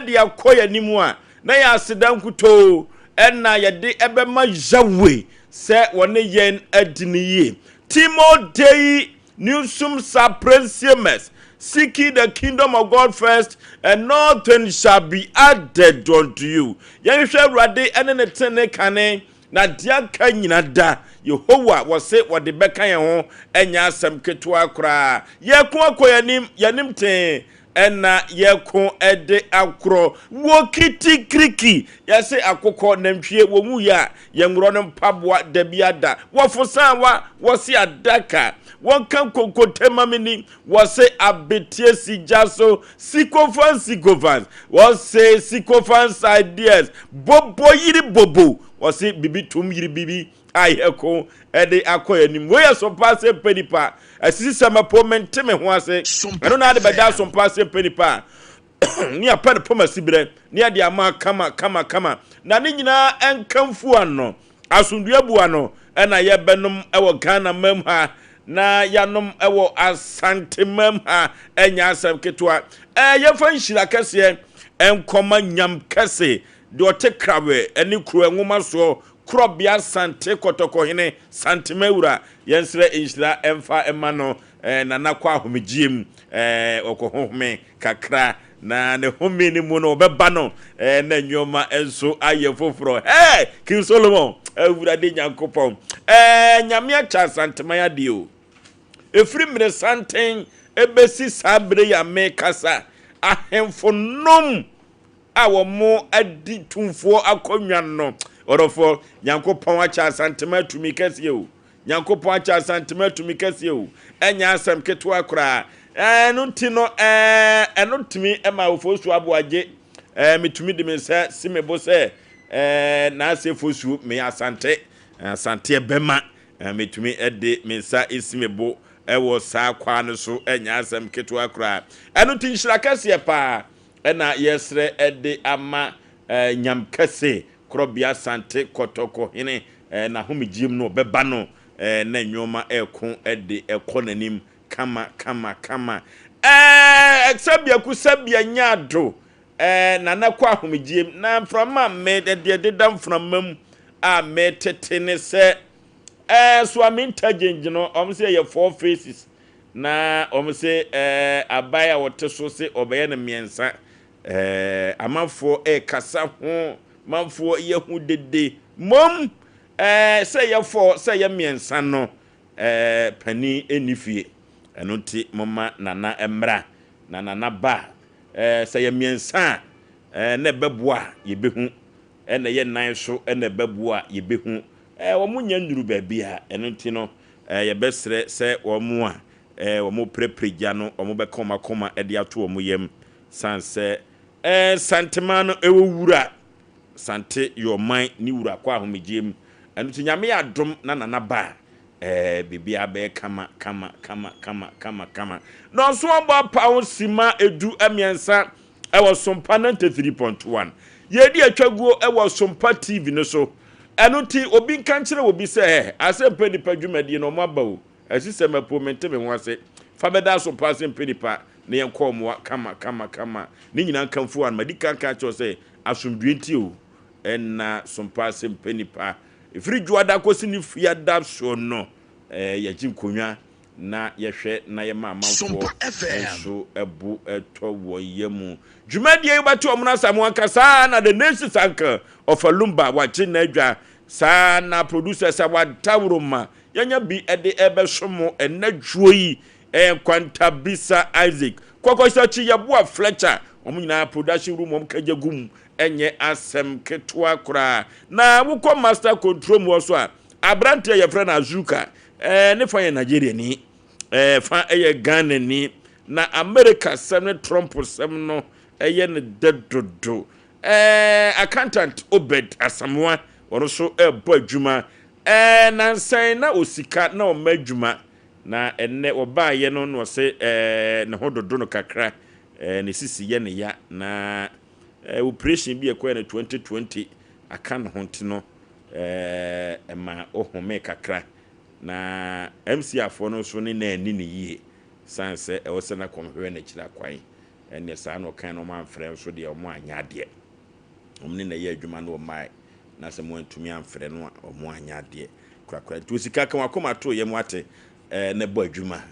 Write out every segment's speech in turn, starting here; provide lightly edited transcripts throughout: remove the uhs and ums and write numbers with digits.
dia koya nimu a na ya sedan kuto enna ye de ebema yawe se woni yen adiniye Timo Dei Newsum Sapresimus seeking the kingdom of God first and all things shall be added unto you. Yehwe rade ene ne tene kane na dia ka nyina da Yehowa wo se wo de beka ye ho enya asem ketua kra ye ko akoyanim ten ena yeko ede akro wo kiti kriki yase akokọ nantwie wo mu ya yenwro no mpaboa da biada wo fosan wa wo se adaka won kan kokotema mini wo se abetie sijaso sikofans wo se sikofans ideas bobo yiri bobo wo se bibi tum yiri bibi ayeko ede akoyanim we Sompa Mpe Nipa asisi samapo menteme ho ase eno na de beda Sompa Mpe Nipa ni apa de poma sibire ni ade ama kama na ne nyina enkamfu ano asundua bu ano ena ye benom ewo Ghana mam ha na yanom ewo Asante mam ha enya asem ketwa ye fa nhira kase enkoma nyam kase de otekrawe eni kru enwoma so Krobia Sante kotoko hine santimewura yensre inshira emfa emano na nakwa homegiem okohome kakra na ne home ni mu no beba no na nyoma enso aye foforo King Solomon awurade nyankopon nyame acha santemaya dio efri mre santen ebesi sabre ya me kasa ahemfo nom awomo adi tumfo akonwa no orofo nyankopon acha santema tumi kase o nyankopon acha santema tumi kase o enya asem ketwa kra enu tino enu tumi ema Oforisuo Aboagye metumi de mensa simebo se na ase Oforisuo me asante bema metumi ede mensa isimebo ewo sa kwa no so enya asem ketwa kra enu tin hira kase pa ena yesre ede ama nyam kase Krobia Sante kotoko hine na homegiem no beba no na nyoma ekon ede ekonanim kama exabia kusabia nyado na nakwa homegiem na frama me de dedam framam a me tetene se so aminta gengi no omse ye four faces na omse abaya woteso se obeye na miensa amafo kasa ho manfo yehu dede mom say ye for say ye miensa no pani enifie eno ti mama nana emra na nana ba say ye miensa na beboa ye behu na ye nan so na beboa ye behu wo munya nduru ba bia eno ti no ye besre say wo mu a wo mo prepreja no wo mo be koma de ato wo mo yem sanse santemano ewo wura Sante your mind ni wura kwa homegiem enu ti nyame adom na nana ba bibia be kama no so aba pa sima edu amiensa ewo Sompa 93.1 ye di atwaguo ewo Sompa TV no so enu ti obi nkankire obi se Asem Mpe Nipa dwumadi no mo aba o asisema po menteme ho ase fa beda Sompa Mpe Nipa ne yenkomo kama ni nyina nkamfu an madika nka cho se asomdwenti o enna Sompa Mpe Nipa ifri juada kosi ni fiada so no yajim konwa na yehwe na ye ma amanfo so ebu eto wo yemu dwumadie yobatu omna samu ankasa na the nation sanka of Alumba wachi na adwa sa na producer sa wadawroma yanya bi ede ebe somo enadwo yi kwanta bisa Isaac kokosa chi yeboa Fletcher omnyina production room omkagagum enye asem ketwa kura na wukọ master control mu so a abrante ye frɛ na Azuka ne fa ye Nigeria ni fa ye Ghana ni na America sem ne Trump sem no ye ne dedodo accountant Obed Asamoah wono so ebo adwuma na nsan na osika na o ma adwuma na enne oba ye no no se ne hododo no kakra ne sisi ye ne ya na operation bi ekwa na 2020 aka no honte no ema ohome kakra na MC afo no so ne na ani ne yie sanse e wo se na komhwe na kira kwan ene sa no kan no man frɛ so de omo anya de omni na ye adwuma no mai na se mo antumi amfrɛ no omo anya de kwakwa to sika kan akoma to ye mo ate na bo adwuma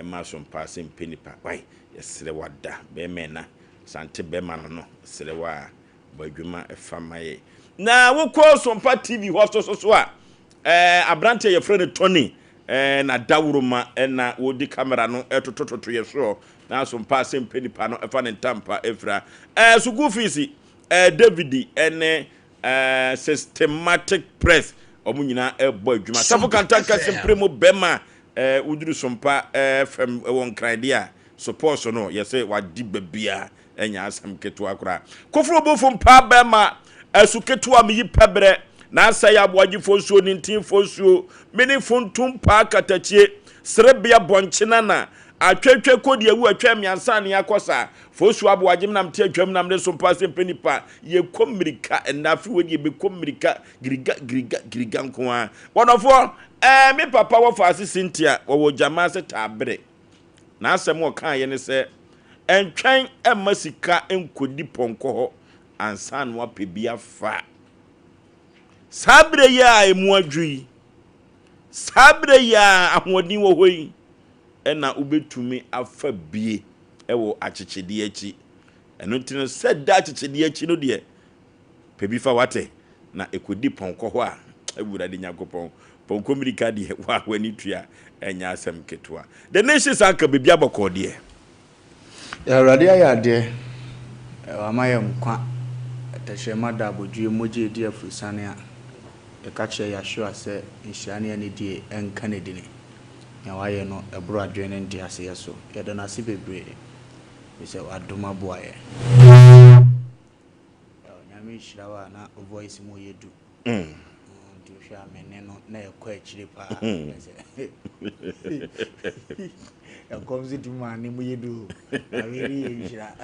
ma Sompa Asem Mpe Nipa wai yesere wada be mena sante be ma no sere wa bo adwuma efamaye na wokɔ Sompa TV ho so a abrante ye frɛ ne Tony na dawuruma na wodi camera no etotototo ye so na Sompa Asem Mpe Nipa no efa ne tampa efra suku fees David ene systematic press omunyina ebo adwuma safo kantanka sempremo bema uduru Sompa FM won kraidia support no yese wadi babia enya asam ketu akura kofro bofo mpa bema asuketu amiyi pebre na Osei Yaw Oforisuo nintin fosuo mini funtum pa katachie serebia bonchina na atwetwe kodi ewu atwa miansa ne yakosa fosuo Aboagye nam te atwam nam ne Sompa Asem Mpe Nipa ye komirika endafi wedi be komirika giriga nkoa wonofo me papa wo faase Cynthia wo jama se tabre na asem wo kan ye ne se entwen emasika enkodi ponko ho ansa no apebia fa sabre ya emu adwi sabre ya ahodi wo hoyi ena ubetumi afa bie ewo achichede achi eno ntino seda achichede achi no de pebi fa wate na ekodi ponko ho a ewurade nyakopon ponko mirika de wa wani tua enya asem ketua the nations anka bebi aboko de awurade ayade amayem kwa atashema da bodue moje de afusane a ekache ya sure se nhyiane ne die enka ne dine ya waye no ebro adwene ndi ase yeso yeda na ase bebre se wadoma boaye nyame hirawa na voice mo yedu ndi hwa mene no na ekwa akire pa komzi duma ni mo yedu awiri yira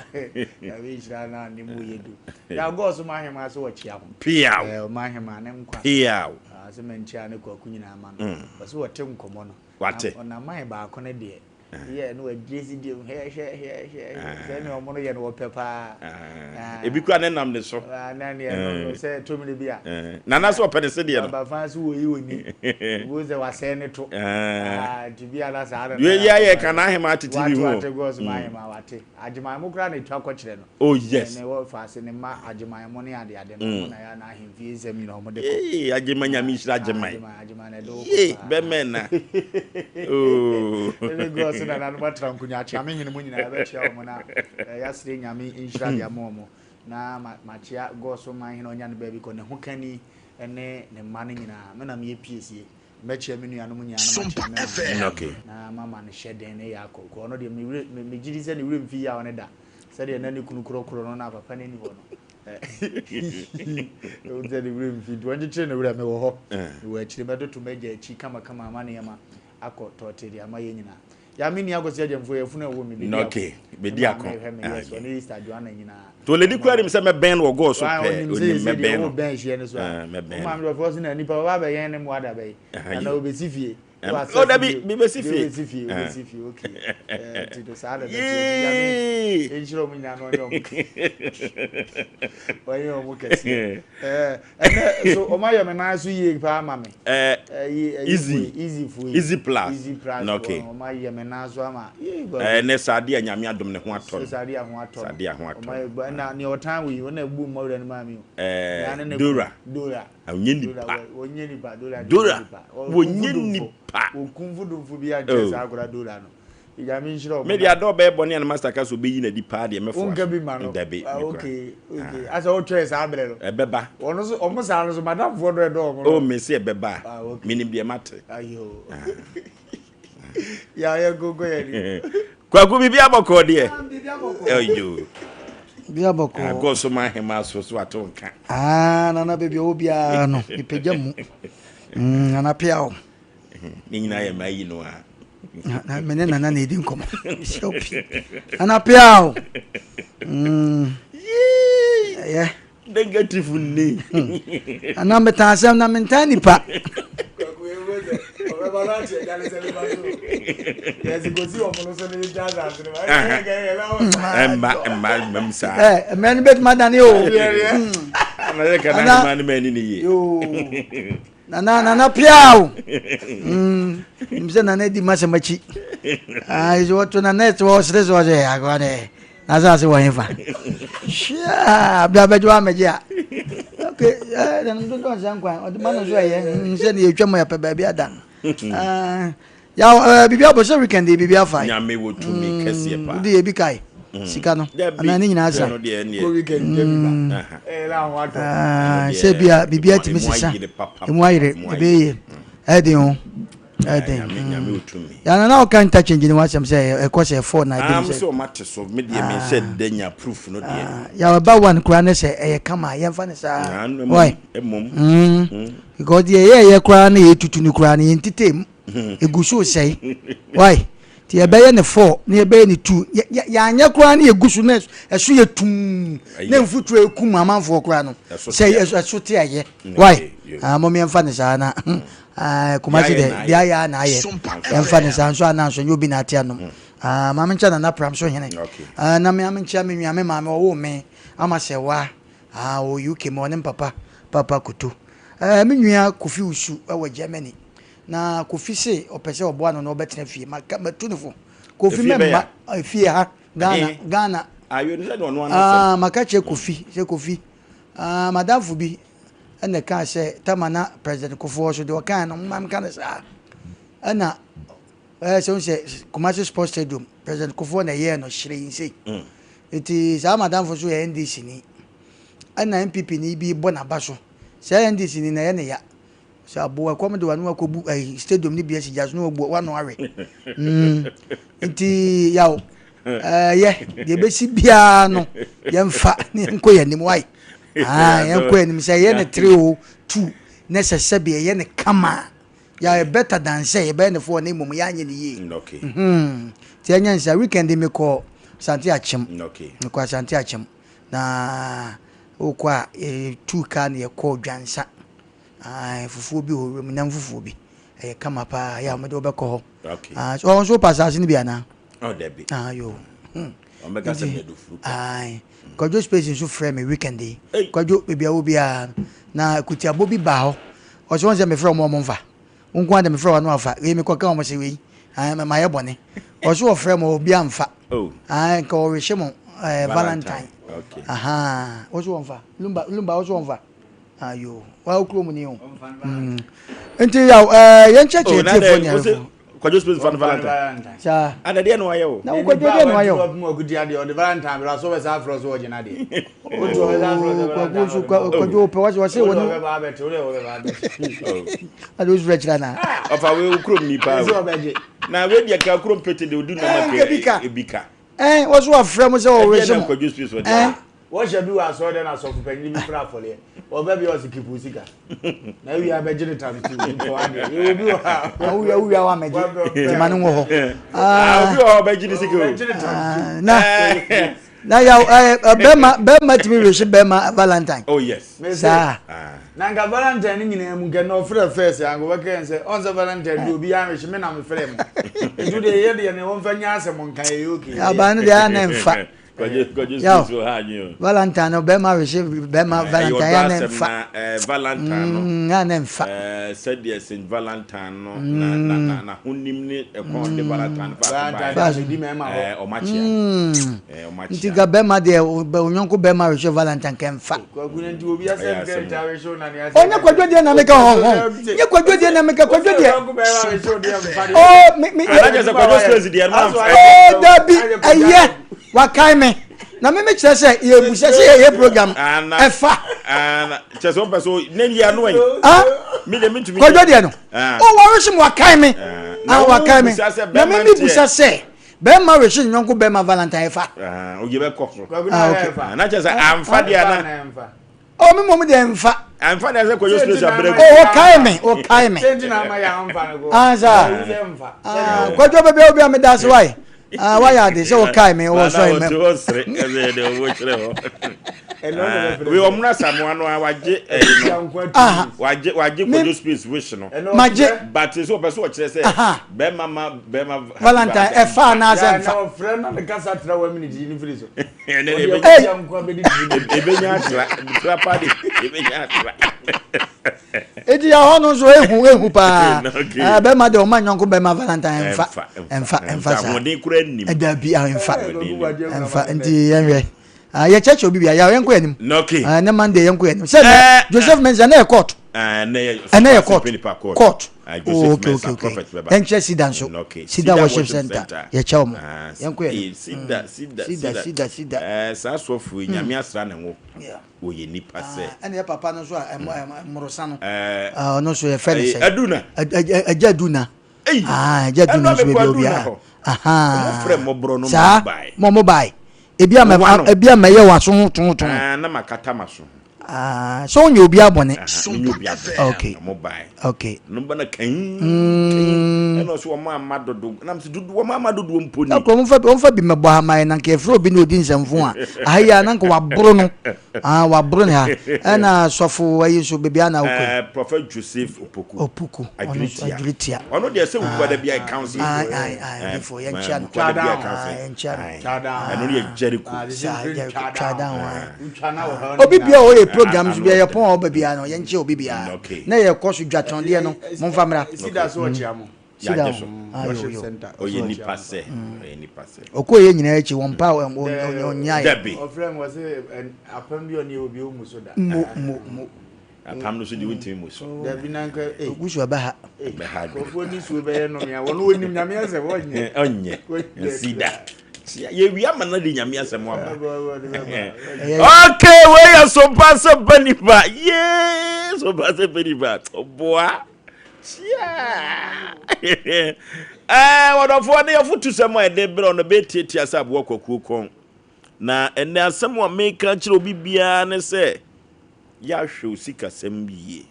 awiri na ni mo yedu ya go so mahema so wachia ho pia mahema ne nkwa pia asem ntia ne kwa kunyina ama no so wote nkomo no wate ona mai ba ko ne de ye no adresi de he se ne omo no ye no pepa ebi kwa ne nam ne so na ne no se to mi bia na na so opene se de no ba fa so wo yi woni wo ze wa se ne to di bia na sa ara ye ye kana ahema titiri ho wate go so mai ma wate agima mo kra ne twa ko kire no oh yes ne wo fa se ne ma agima mo ne ade no na ya na ahemfie zemi no mo de ko agima nyame hira agima ne do be mena oh ne go so na no matra nkunya acha me hene mo nyina ba chia mo na ya sire nyame nhira dia mo na machia go so man hene onya ne ba bi ko ne ho kani ene ne ma ne nyina me na me piesie mechia me nua no nyina na machia me okay na mama ne hyeden ne ya ko no de me gidi se ne wure mfi ya one da se de na ne kunu krokro no na papa ne ni ho no o de wure mfi do anje tre ne wure me wo ho wo akire bedo to meja achi kama ama ne yama akọ tọtiri ama ye nyina ya mini agosi ajemfo ye funu wo mi bi okay be di akọ so ni Easter Joanna nyina to le di kwari mi se me ben wo go so pe oni me ben wo ben hye ne so me ben ma mi do force na nipa ba ba ye ne mo ada be na obesi fie o da bi besi fie okay ti do sa da ya mi enjiro mu nyina no nyom wa yo mu kasi so o ma yo me na so ye pa ama me easy plus okay o ma ye me na so ama ne sade anyame adom ne ho atọ sade ho atọ na ne otan wi wona bu mo wura ne ma mi dora onye nipa okunvudu bi aje sa agora dora no ya mi nshiro me dia do be boni na master ka so be yi na di pa de me fo onga bi ma no okay asa o tres abre no ebeba ono so omo sa no so madam fo do do o me se ebeba minim de mate ayo ya gogo ya ni kwa ku bibia boko de ayo bia boko go so ma hema so atonka na baby obia no ipegya mu na piao ni nyina ya mai no a na mene na edi nkomo shopi na piao yeah negative ni ana metasam na mentani pa Man bet madani o. Nana piao. Mse nana di masamachi. Is what to net was this was a agone. Naza se wahefa. Sha, abia meja. Okay, then don't san kwan. O de man so ye. Nse na etwa ya pe ba bia da. Ya bibia bo so weekend bibia fa. Nya me wo to me kese pa. Di ebi kai. Sika no. Ana ni nyina asa. Go weekend bibia. La wato. Se bibia timi sisa. Emu ayire ebe ye. Edi ho. Ya na o kan ta change ni wasam say e ko say 4 na dem say. Am so mate so me dey me say denya proof no dey. Ya ba one kura ne say e kama ye mfa ne sa. Why? Emom. Because ye kura na ye tutu ni kura na ye ntitem. Egusu say. Why? Ti e be ye ne 4 na e be ye ne 2. Ya anya kura na egusu na eso ye tum. Na mfutu ekum amanfo kura no. Say eso te aye. Why? Momi mfa ne sa na. Kumasi de bia ya na aye emfa ne sanso ananso nyobi na ate anom ma mencha na pram so hene na me mencha me nwa me ma me wo me amasewa o UK mo ne papa kutu me nwa kofi usu wa Germany na kofi se opese obo ano na obetena fie ma tunufo kofi memba fie ha Ghana ayo ne no no makache kofi se kofi madam fubi ene kan se tamana president Kofo so de o kan no mam kan sa ana so se Kumasi Sports Stadium president Kofo na ye no hire yin eti sa madam fo so ye NDC ni ana MPP ni bi bona baso se NDC ni na ye ne ya sa bo akom de wanu akobu stadium ni bi asigas no ogbo wanu awe eti yawo ye de besi bia no ye mfa ni nko ye ni wai yanko enim say ye ne 302 necessary ye ne kama ya better than say be ne for na mum ya anye ne ye okay ti anya nsa weekend me ko santi achem okay me ko santi achem na okwa 2 ka na ye ko dwansa fufu bi ho rem na fufu bi kama pa ya me do be ko okay so passage ni bi ana debi yo omega se me do fru Kwajo space nso frame weekend dey. Kwajo bebia obia na kuti abobi ba ho. Oso won se me frame mo mfa. Nko ade me frame no afa. We me kwaka mo se we. Ma ye bone. Oso wo frame obia mfa. Nka o rehye mo Valentine. Okay. Oso wo mfa. Lumba oso wo mfa. Ayo. Wa okro mu ni o. Enti ya ye ncheche telefone ya. Kwajo space fan Valentine. Sa. Ada de no ayo. Na kwajo de no ayo. Mo gudi ade o de Valentine bra so we sa afro so ogina de. Kwajo pe wa se woni. Ado su rechira na. Ofa we ukrom nipa. Na we dia ka ukrom pete de odu na make ebika. Wo so afre mo se wo we se mo. Kwajo space o de. Wo she bi wa so de na so fupani bi fra fole. Oba bi o si kipu sika. Na wi abeje de time tu nko ade. E obi wa wi wa meje. Ti manu wo ho. Obi o abeje de sika. Na ya bema timi we she bema Valentine. Oh yes. Sa. Na nga Valentine ni nyina mu get no frɛ first ango we ken say on the Valentine do bi ya me she me na me frɛ mu. Edu de ye de ne won fa nya asem nkan e okay. Ya ba no de ana mfa. Kwajo so ha nyo. Valentine bema we she bema Valentine ya na mfa. Valentine no. Ya na mfa. Said yes in Valentine no na hunim ni e kon de Valentine fa di me ma ho. O machia. O machia. Ntiga bema de onyonko bema we she Valentine kan fa. Kwagu nti obi asem ke ta we show na ne asem. Onya kwajo de na meka ho. Nye kwajo de na meka kwajo de. Oh me ana je kwajo space de man. Oh dabi aye. Wakai me na me kire se ye busa se ye program efa cheso peso neni ya no me de mitumi ko jodi no o wa wish mo wakai me wakai me na me busa se be ma wish nyonko be ma Valentine efa o ye be ko na chese amfa dia na o me mom de mfa amfa dia se ko yo space abere o kai me change na ma ya amfa no go sa ko jo be obi am das why why are they so kai me o so me we omna samoano waje waje kojo space wish no maje but so person o kire say be mama Valentine e fa na say na friend na kasa tra wa minute ni free so ebenya tra party ebenya tra edi ya hono so ehu pa be ma de o manyonko be ma Valentine emfa sa won kura nim eda bi emfa ndi yenwe ya church obi bia ya yenko anim na Monday yenko anim say Joseph mention na court na ya court okay enche sida nso sida worship center ya chawo yenko anim sida sa sofu nyame asra na wo oye nipa se ene papa no so morosa no no so ye fele se aduna ajaduna ajaduna so be obi mo frem mo bro no mobile ebi ama ye waso tonton na makata maso so onye obi abone okay okay no bana kan eno so mo amadodo na mse dudu mo amadodo mponi akọ mo fa bi mebo ha mai na nke fro bi na odi nsamfo a ahia na nka wabro no wabro ne ha na sofo ayi so bebi ana ukọ prophet Joseph Opoku agritia ono de se wo da bia council before yan chan chada eno ye Jericho chada obi bia o ye programs bia ye pon oba bia no yan che obi bia na ye koso dwaton de no mo fa mra sida so chiamo ya jeso oye ni passe okoye nyina echi won pa onyaye ofrem was apam bi oni obi o muso da mo apam no so di wintimi muso da bi nanka ogusu abaha ofo ni su be no me won onim nyame ase onye sida ye wi amana de nyame asem aba okay we ya Sompa Mpe Nipa yes Sompa Mpe Nipa oboa wadofo ne yafutu semo ede bre ono betietia asa abo kwaku kon na ene asem wa meka kire obi bia ne se ya hwe osika sem biye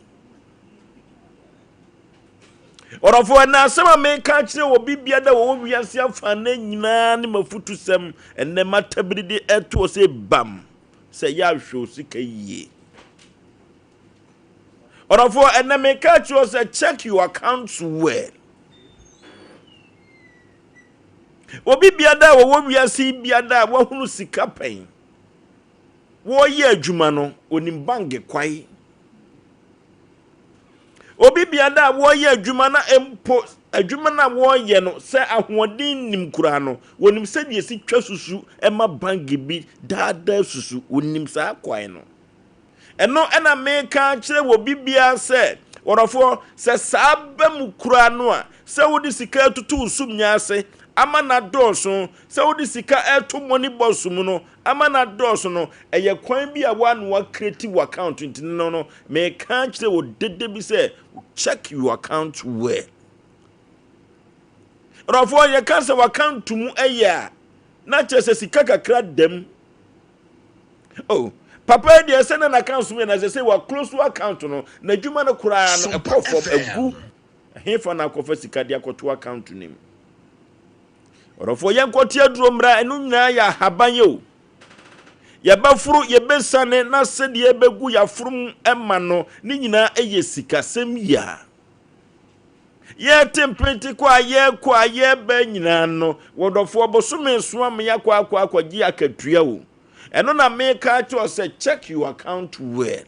orofo na asem wa meka kire obi bia da wo wiase afa na nyina ne mafutu sem ene matabiride eto se bam se ya hwe osika yiye orofo ene meka kire se check your accounts well obi biada wo wiase biada wo hunu sika pen wo ye adwuma no onim bange kwai obi biada wo ye adwuma na empo adwuma na wo ye no se ahoɔden nim kura no wonim se die si twa susu ema bange bi daada susu wonim sa kwai no eno ena meka kire wo bibia se orofo se sabam kura no a se wodi sika tutu sum nyaase amana doso se wodi sika eto money boss mu no amana doso no eye kwan bi a wan wa creative account ntino no me kan kire wo dede bi se check your account well rofo ye kan se account mu eya na chese sika kakra dem oh papa dey say na account mu na say wa close to account no na dwuma no kura no e perform egu hefa na kofa sika dia koto account nim orofo yankoti aduro mra enu nyina ya haban yo ya bafuru ye besane na sede ye begu ya furum ema no ni nyina eye sika sem ya ye tempenti kwa ye be nyina no wodofo obosome so am ya kwa akwaji akatua wo eno na meka to say check your account well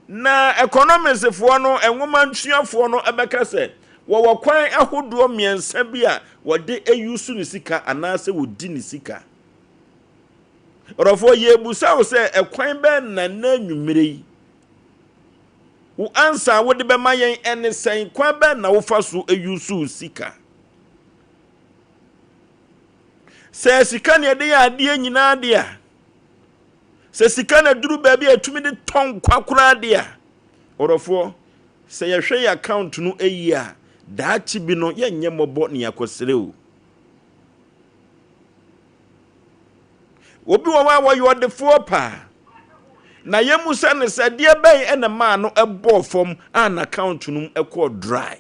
na economics fo no enwoma ntuafo no ebeka se wo kwan ahodo miensa bi a wode eyusu ni sika anase wodi ni sika orofo ye busa wo se ekwan be na nanwumire yi wo ansa wode be mayen ene sen kwan be na wo faso eyusu sika se sika ne de ya ade nyina de a se sika na duru ba bi atumi de ton kwakura de a orofo se ye hwe account no eyi a daachi bi no ye nye mobo ne yakosere o obi wa yo de fo pa na ye musa ne se de ben ene ma no ebo fom an account no ekọ dry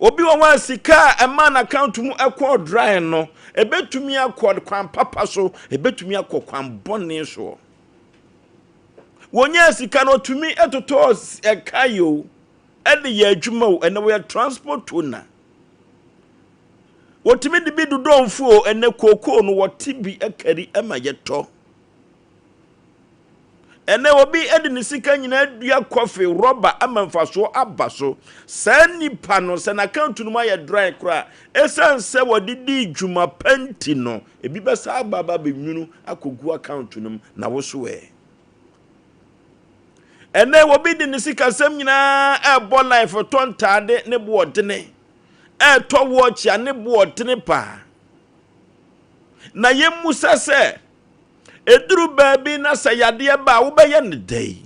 obi wa sika a man account mu ekọ dry no ebetumi akọ kwan papa so ebetumi akọ kwan bone so wonya sika no tumi etoto ekayo ede ye adwuma o ene we transport owner wotumi de bi dodonfo ene koko no wotibi ekari ema yeto ene obi ede ne sika nyina adua coffee rubber amamfaso abaso sanipa no se na account no ma ye dry kra esanse wodidi dwuma panti no ebi besa ababa benwunu akogu account no na wo so ene obi de ne sika sam nyina ebo life tontade ne bo odene to watch ya ne bo odene pa na yemu sase eduru baabi na sayade ba wo be ye ne dai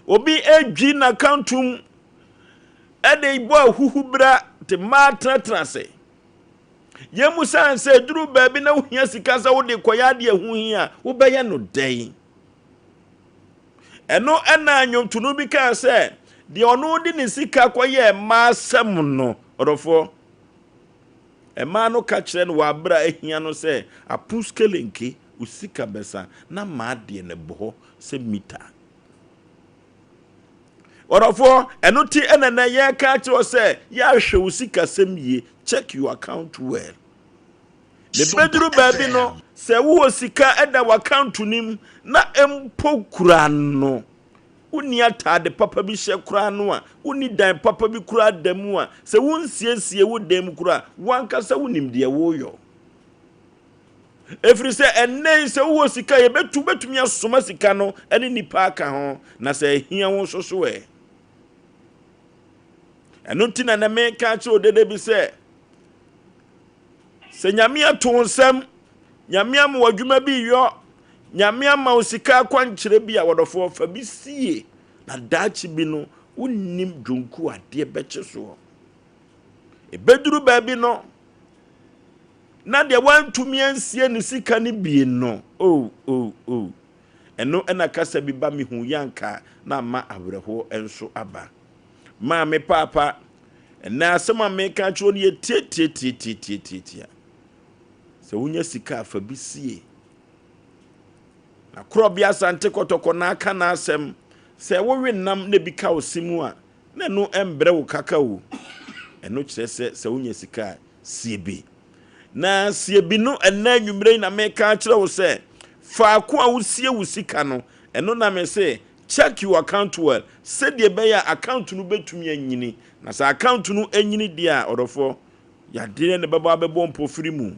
obi edwi na countum ede ibo ahuhubra te matratrase yemu sanse eduru baabi na wohia sika sa wo de koya de ahuhia wo be ye no dai eno ena anwomtunu bi ka se de ono di ne sika koye masem no orofo ema no ka kire no wabra ahia no se apuskelenke usika besa na maade ne boho se mita orofo eno ti enene ye ka kire se ya hwe usika semye check your account well le bedru baabi no se wo sika eda wa account nim na empo kura no uni atade papa bi hye kura no a uni dan papa bi kura damu a se wonsiesie wo dem kura wankasa wonim de wo yo efri se enne se wo sika ye betumi asoma sika no ene nipa aka ho na se hia wo soso eno tina na me ka che odede bi se nyame atonsam nyame am wadwuma bi yo nyame ama osika kwankyere bi a wodofo fa bi sie na dachi bi no unnim dwonku ade beche so ebeduru baabi no na de wantumi ansie ne sika ne bi no eno ena kasa bi ba mi hu yanka na ma awreho enso aba ma me papa na asema me ka cho ne tie se wonya sika fa bi sie na krobia sante kotoko na aka na asem se wo wenam na bi ka osimu a na no embre wo kakao eno kire se wonya sika sie bi na sie bi no ena nwumre na me ka kire wo se fa ko a wo sie wo sika no eno na me se check your account well se de be ya account no betumi anyini na sa account no anyini dia odofo ya de ne baba bebo mpofiri mu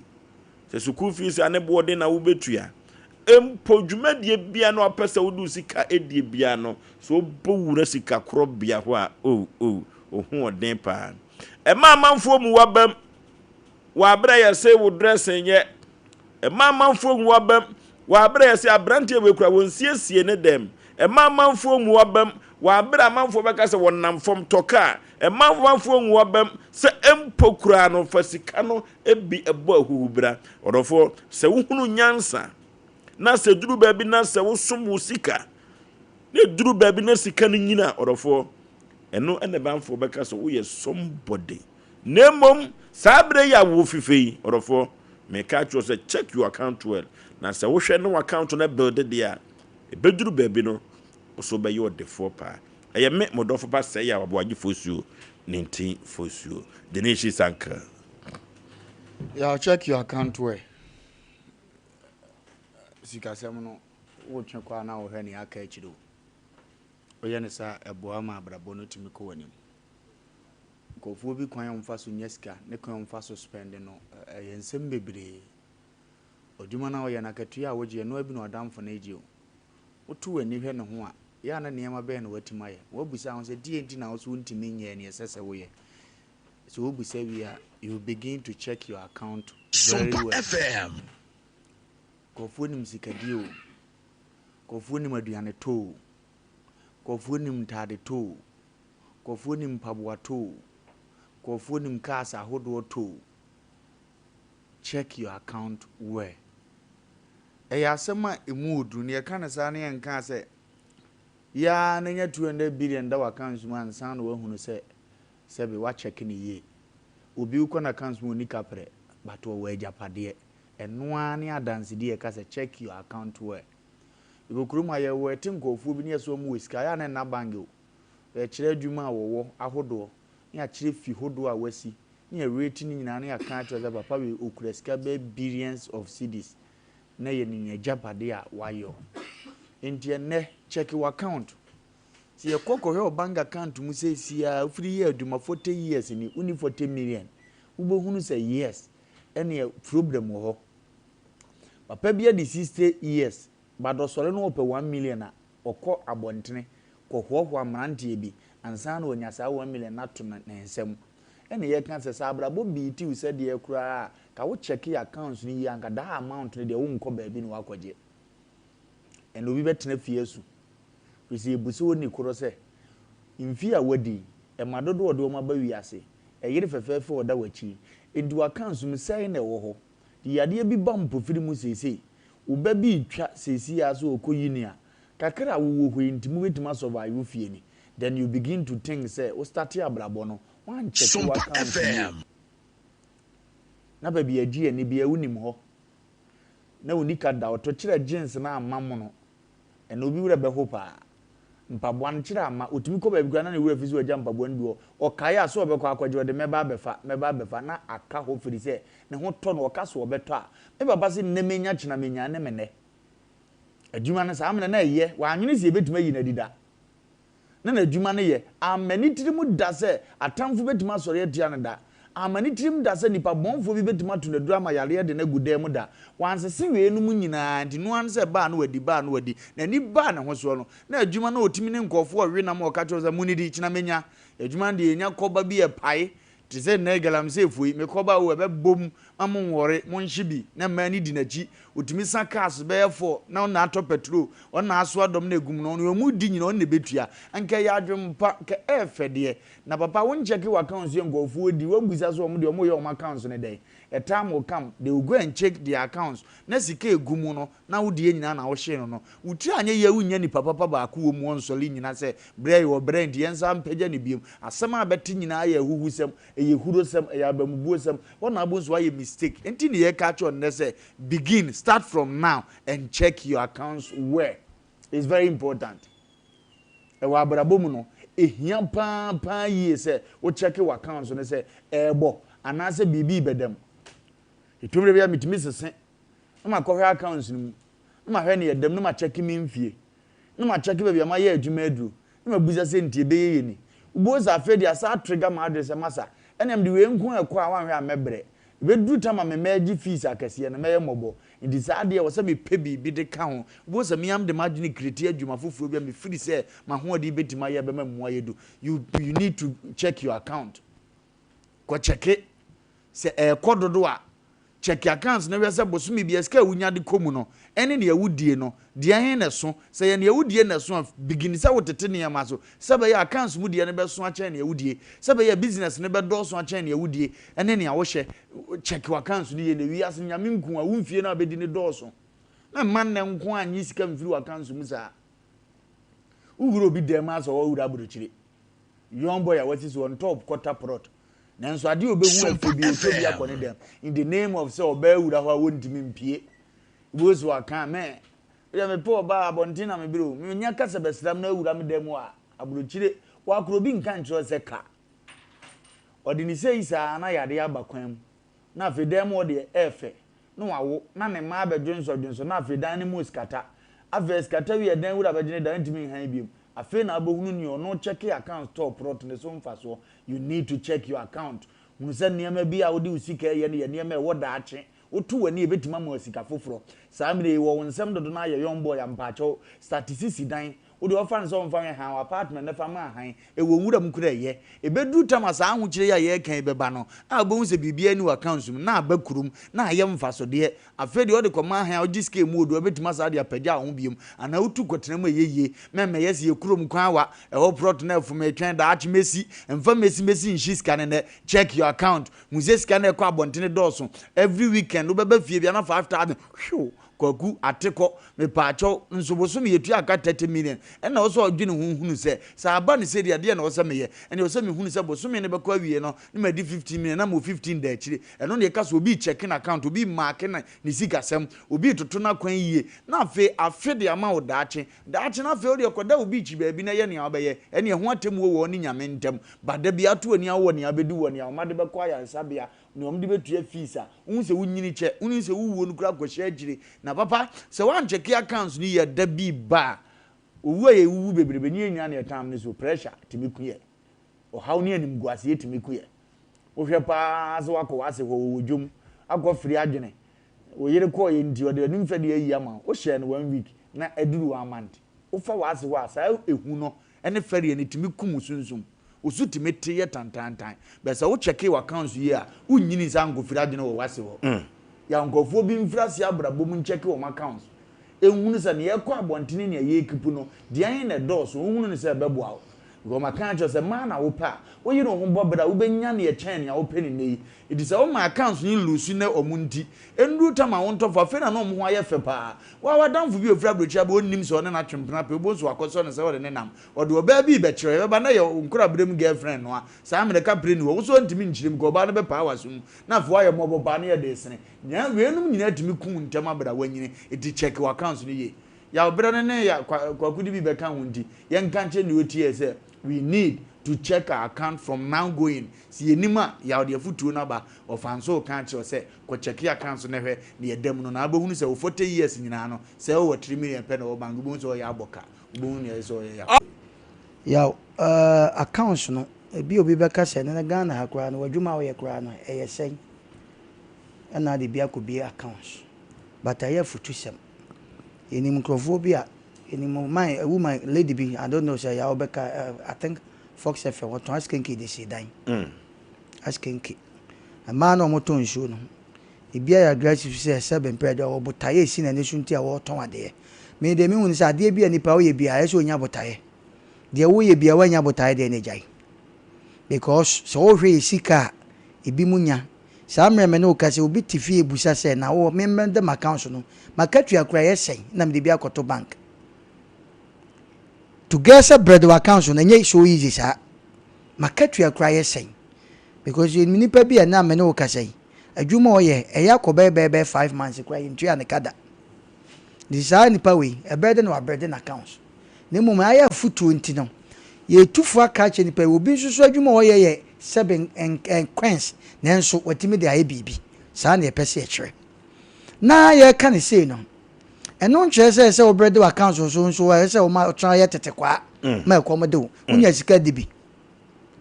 se school fees ane boode na wo betua empodwumadie bia no apesa wodu sika edie bia no so bowura sika kro bia ho a ohun oden pa manfo mu wabam wa bra ya se wo dressing ye manfo mu wabam wa bra ya se abrante we kura won siesie ne dem manfo mu wabam wa bra manfo beka se wonam fom toka manfo mu wabam se empokura no fasika no ebi ebo ahuhubra odofo se wohunu nyansa na se duru baabi na se wo som wo sika ne duru baabi na sika no nyina odofo eno ene banfo beka so wo ye somebody nemom sabre ya wo fifei odofo me ka cho se check your account well na se wo hwe no account na build dia e beduru baabi no so be your defo pa eye me modofo pa se ya Aboagye fosuo 19 fosuo the nation sanka ya check your account well sika sem no wo twe kwa na wo hwe ne aka achido oye ne sa eboa ma abrabo no timi ko wanim kofu bi kwan mfa so nyeska ne kwan mfa so spend no yensem bebre oduma na oye na katua woje no abi no adamfo na eji otu wani hwe ne ho a ya na niam be na watimaye wobusa ho se die na wo so ntimi nye ne sese wo ye so wobusa wi a you begin to check your account very well. Sompa FM kofu ni msikadio kofu ni maduane to kofu ni mtade to kofu ni mpaboa to kofu ni mkasa hodo to check your account well asema emudu ne kana sa ne nka se ya na nya 200 billion da account man san no hunu se say be what checking ye obi uko na accounts mu ni kapre but we japade eno ani adanse die ka say check your account where ibokuru ye we tinkofu bi ne so mu wesika ya na bango e kire adwuma awowo ahodo ne kire fi hodo a wasi ne rate ni nyina ne account to papa we okura sika be billions of cedis na ye ni japade a wayo enti ne check your account si ye kokko he bank account mu say sia free year adwuma 40 years ni uni 40 million ubo hunu say yes ene problem wo ho papa bia di 60 years bado sore no ope 1 million a okọ abontene kokho amrantie bi ansa na onya sa 1 million na to na nsem ene ye kan se sa abrabo bi ti use de ekura ka wo check your accounts ni yanka da amount ni de wo nko ba bi ni wakoje ene obi betena fiesu bisi ebuso ni koro se mfi a wadi e madodo wode o maba wiase e yire fefefe oda wachi edu accounts mu sai na wo ho di yade bi bam pofiri mu sese uba bi twa sesi aso okoyi ni a kakra wo ho intimu wetima survive fie ni then you begin to think say o start abrabo no wan check Sompa FM na ba bi agi ani bi awunim ho na unika da oto kire jeans na amam no e na obi wura be ho pa mpabwa nkire ama otumi ko ba bi na wura fizi waja mpabwa nduo o kai aso obekọ akwaje ode meba abefa na aka ho firi se ne ho to no o kaso obeto a me baba se nemenya kina menya ne mene adwuma na sa amene na ye wa anwene se betuma yi na dida na adwuma ne ye amani tirimu da se atamfo betuma sori atia ne da amani tirim da se nipa bonfo bi betuma to na dura ma yare de na gude mu da wansese we enu mu nyina nti no an se ba na wadi na ni ba na ho so no na adwuma na otimi ne nkofo owe na ma o ka cho za munidi kina menya adwuma de enya koba bi e pai ti se na galam se fui me koba wo be bom amon wore mon hyibi na mani di nachi otimi san cars be fo na na ato petrol ona aso adom na egum no mu di nyina on ne betua anka ya adwem pa ka efede na papa won check your accounts ye ngofo di wabusa so mo de mo ye o accounts ne dey a time will come they will go and check the accounts na sika egum no na wo die nyina na wo hye no uti anye ye wunya ni papa ba ko wo mu onsoli nyina se bre wo brand ye nsa mpagya ne biem asem abeti nyina ye huhusem ye hurosem ye abamubuosem wona abunso aye mistake enti ne ye catch on ne say begin start from now and check your accounts where it's very important e wa abrabom no ehia pa yi say wo check your accounts ne say ebo anase bibi bedam itumre bia mitimi sese na makọ hwe accounts ni na hwe ne yedam na ma check mi mfie na ma check bia ma ye adwuma aduru na ma buza se ntie be ye ni uboza afedi asa trigger ma address masa enem de we nku ekọ a wanhwe amebre be duru tama me meji fees akese na meye mobo ndi sa de wo se me pebi bi de ka ho uboza me am de magini kreti adwuma foforo bia me free se ma ho de betima ye be ma mu ayedu you need to check your account ko check it se kododo a check your accounts na we say bosumi bi eska wunya de komu no ene ne awudie no de ahen na so se ye ne awudie na so begin say wotete ne yama so se be your accounts mu de ne be so a chen ne awudie se be your business ne be do so a chen ne awudie ene ne a wo hye check your accounts ne ye ne wi ase nyame nku a wumfie na be di ne do so na man ne nko anyi sika mfiri accounts mu sa uhuro bi dem aso wo wura abrochire young boy a wati so on top quarter prot nanso ade obehu afebi otobi akone dem in the name of say obewura ho wontimi mpie bozo aka me ya me po ba abontina me biro me nya kasa besram na awura me dem a abrochire wa krobi nka ncho se ka odini sei sa na yade abakwam na afedem wo de efe no wawo na ne ma abedwonso na afedan ne mu skata aveskata wi eden wura abegene dan ntimi han biem afi na abohunu ni ono check your account top prot ne so mfaso you need to check your account munse niam bi a wodi usika ye ne niam e woda ache otu wani ebetima ma usika foforo saa mire wo wonsem dodo na ye young boy ampacho statistics dan wodi ofan so mfa han apartment na fa ma han e wo nwura mkura ye ebedu tama saa ahukire ya ye kan beba no a bohu se bibia ni accounts mu na abakurum na aye mfaso de afedi wodi koma han ogiske mu odu ebetima saa de apagya ho biem ana utu kotena mu yeye meme yesi ekurum kwan wa e ho prot na fuma etwen da achi mesi mfa mesi nshiska ne check your account muze ska na ekwa abontene doso every weekend obeba fie bia na 5000 kwaku ateko me paacho nso boso me yetua aka 30 million na wo so odwene hunhunu se sa aba ne se de na wo se meye ene wo se me hunu se boso me ne be kwa wie no ne ma di 15 million na mo 15 da akire eno ne ka so obi checking account obi mark na ne sikasem obi toto na kwan yie na afe de ama wo daache na afe o de koda obi chi baabi na ye ne obeye ene ho atem wo ne nyame ntem bada bi ato ani awo ne abedi wo ne amade be kwa ya nsabia ne omde betua fees a hu se wunyini che hu se wuwo no kura kwhye agire na papa se wan check accounts ni ye da bi ba owu ye wuwu bebrebe ni enwa na time ni so pressure timi kuye o haw ni anim guase timi kuye wo hwe pa so wako wase wo wodwom akọ free adwene wo yere ko ye ndi ode anim fe de ayi ama wo share no 1 week na aduru 1 month wo fa wase wa sa ehu no ene fere ni timi kum sunsun osu timi te ye tantantan be sa wo check your accounts ye a unyini sa ngofiri adwene wo wase wo ya nkofo bi mfrasi abrabo mu check your accounts ehunu sa ne ye ko abontene ne ye ekipu no de an na dose ohunu ne sa beboa go makan cho se man na wo pa wo yi no ho bobra wo benya ne ye chen ya wo peni nei it is all my accounts ni lusu na omunti endu tama won to fa fe na no mo ho aye fe pa wa wadamfo bi ofra brochi aba onnim so ne na twempena pe bo so akoso ne se wo ne nam wo de oba bi be kire be ba na ye nkura brem girlfriend no a sa me de ka pre ni wo so ntimi nchirim ko ba no be pa wasum na fo aye mo bo ba ne ye de sene nya we num nyina timi ku ntama bra wanyine it check your accounts ni ye ya obra ne ya kwakudi bi be ka hundi ye nka nche ni otie se we need to check our account from now going. See anima ya ode futuo na ba ofanso kan che se ko check your account so ne hwe ne yedam no na abahunu se 40 years nyina no se o 3 million pe na o bank bu so ya aboka bu ne so ya accounts no ebi obi be ka se ne Ghana ha kra no wadwuma wo ye kra no sen na de bia ko bi accounts but I have futu sem eni microphobia eni my woman lady bi I don't know say ya obeka I think Fox FM what askenki de say dan askenki a man o moton show no e bia ya aggressive say Asem Mpe de o botaye si na ne sunti a wo ton ade me de me hu say ade bia nipa wo ye bia e so nya botaye de wo ye bia wa nya botaye de ne jai because so hwe sika e bi munya samre me no ka se obi tifi ebusa se na wo member dem account no makatu akura ye sen na me de bia koto bank to get a bread account on any so easy, sir. Makatu ya cry saying because you nipa be a na me no ka say a jumo ye a yakobe bebe 5 months crying to an kada. Desire nipa we a burden or burden accounts. No moment I have foot 20 no. Ye 2 for catch any pay will be so jumo ye 7 and quens, then so what timid the IBB. San ye pessage. Na ye can say no. And non chese se obredo accounts so se o ma try yetete kwa ma komodo unya sika dibi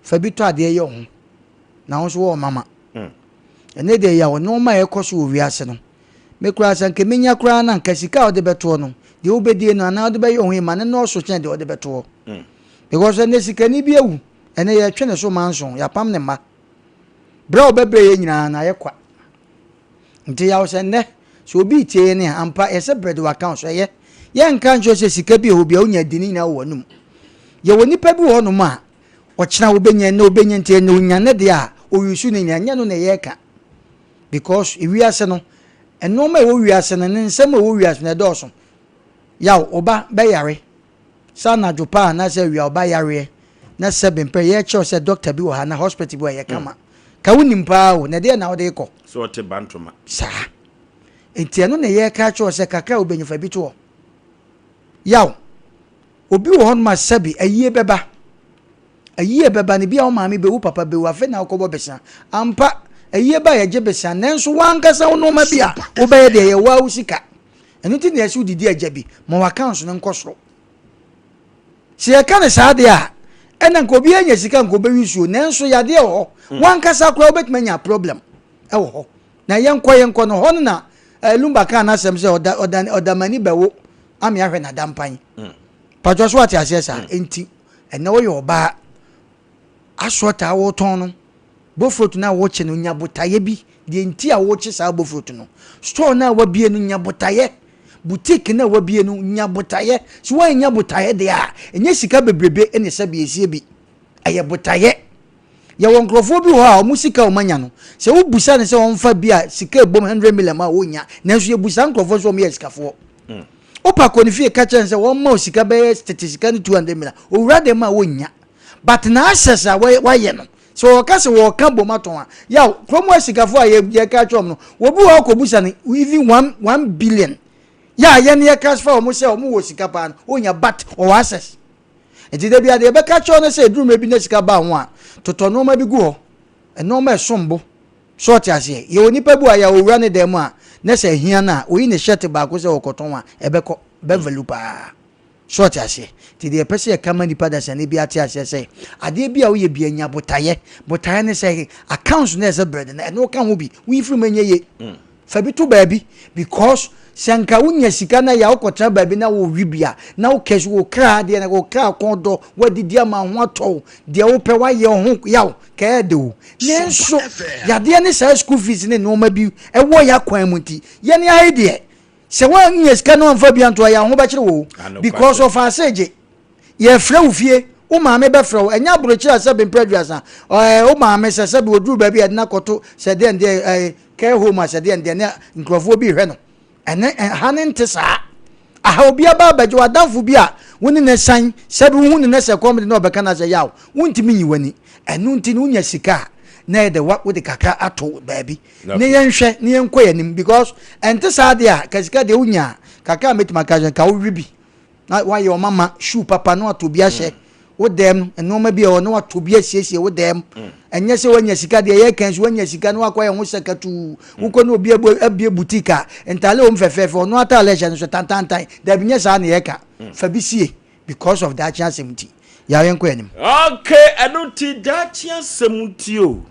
fa bi to ade ye ho na ho so wo mama ene de ya wo no ma ye koso wi ase no me kura san ke menya kura na nka sika o de beto no de obedie no na o de be ye ho ma ne no so chen de o de beto because ene sika ni bi ewu ene ye twene so manson ya pam ne ma bra obebre ye nyina na ye kwa nti ya wo se ne so obi tie ne ampa ese bread account so ye nka njo se sika bi obi onya dini na wonum ye woni pa bi wonum a ochina obenya na obenya ntie na onya ne de a oyusu ne nya no na ye ka because iwiase no eno ma wo wiase no ne nsem wo wiase na do so ya oba be yare sana jopa na se wi oba yare na Asem Mpe ye che se doctor bi wo ha na hospital bi wo ye kama ka wonim pa wo na de na wo de ko so ote bantoma sa entiano ne ye ka cho se kakra obenyifa bi to yaw obi wo hon ma sabi ayiye beba ne bia o maami be wo papa be wo afa na okobo besa ampa ayiye ba ye je besa nenso wankasa wo no ma bia wo be ye de ye wa wo sika enu ti ne yesu didi ajabi mo wa kan so ne nkosoro se ye kan sa de a ena nko bi anya sika nko be wisuo nenso ya de ho wankasa kra obetmanya problem e wo ho na ye nkọ no ho na lumba kan Asem se oda mani bewo am ya hwe na dampan pajo so ati asesa enti ene wo yo ba asota wo ton no bofrotu na wo che no nya botaye bi de enti a wo che sa bofrotu no store na wa bie no nya botaye boutique na wa bie no nya botaye so wa nya botaye de a enye sika bebrebe ene se bi esie bi aye botaye ya won krofo bi ho a musika o manya no se wo busa ne se won fa bi a sika ebom 100 million ma wonya nanso ye busa krofo so mo ye sikafo opa ko ni fie ka chen se won ma sika be sika ni 200 million owura de ma wonya but na access a wa ye no so ka se wo ka bomaton a ya from wa sikafo a ye ka chom no wo bi ho ko busa ni even 1 billion ya ye ne cash for mo se o mo wo sika pa no wonya but o access enti de bia de be ka cho no se drum bi na sika ba ho a toto no ma bi gu ho eno ma esombo short ase ye oni pa bu a ya owura ne dem a na se hia na oyi ne shirt ba ko se okoton a ebeko be value pa short ase ti de pese e kama nipa da se ne bi ate ase se ade bi a wo ye bi anya botaye ne se accounts na se bread na no kan ho bi we free manye ye fa bi to ba bi because sanka wunya sika na ya okotra baabi na wo wibia na wo kesh wo kra de na wo kra kondo wadidi ama ho ato de wo pe wa ye ho yaw ka de wo nenso ya de ne sa school fees ne no ma bi e wo ya kwan muti ye ne ai de se wa nya sika na mfa bi anto ya ho ba kire wo because of asage ye fra wo fie o ma me be fra wo enya brochi asa be preduasa o ma me se be oduru baabi e na koto se de care home asa de ne nkrofo bi hwe no ene hanin tesa aha obi aba baje wadanfo bi a woni ne san sabi woni ne se komde na obeka na se yaw wontimi nyiwani enu nti no nya sika na ede wa wode kaka ato baabi ne yenhwe ne yenko yanim because entesa de a kasika de unya kaka metima kaje ka wo wibi na wa ye o mama shoe papa no ato bi ahye wo dem eno ma bi e no ato bi asiesie wo dem enye se wanya sika de ye kan so wanya sika no akwa ye ho sekatu wo ko no obi abie butika entale o mfefefe no ata election so tantantan da binye sa na ye ka fa bi sie because of that chance mti ya yen ko anim okay eno ti that chance mti o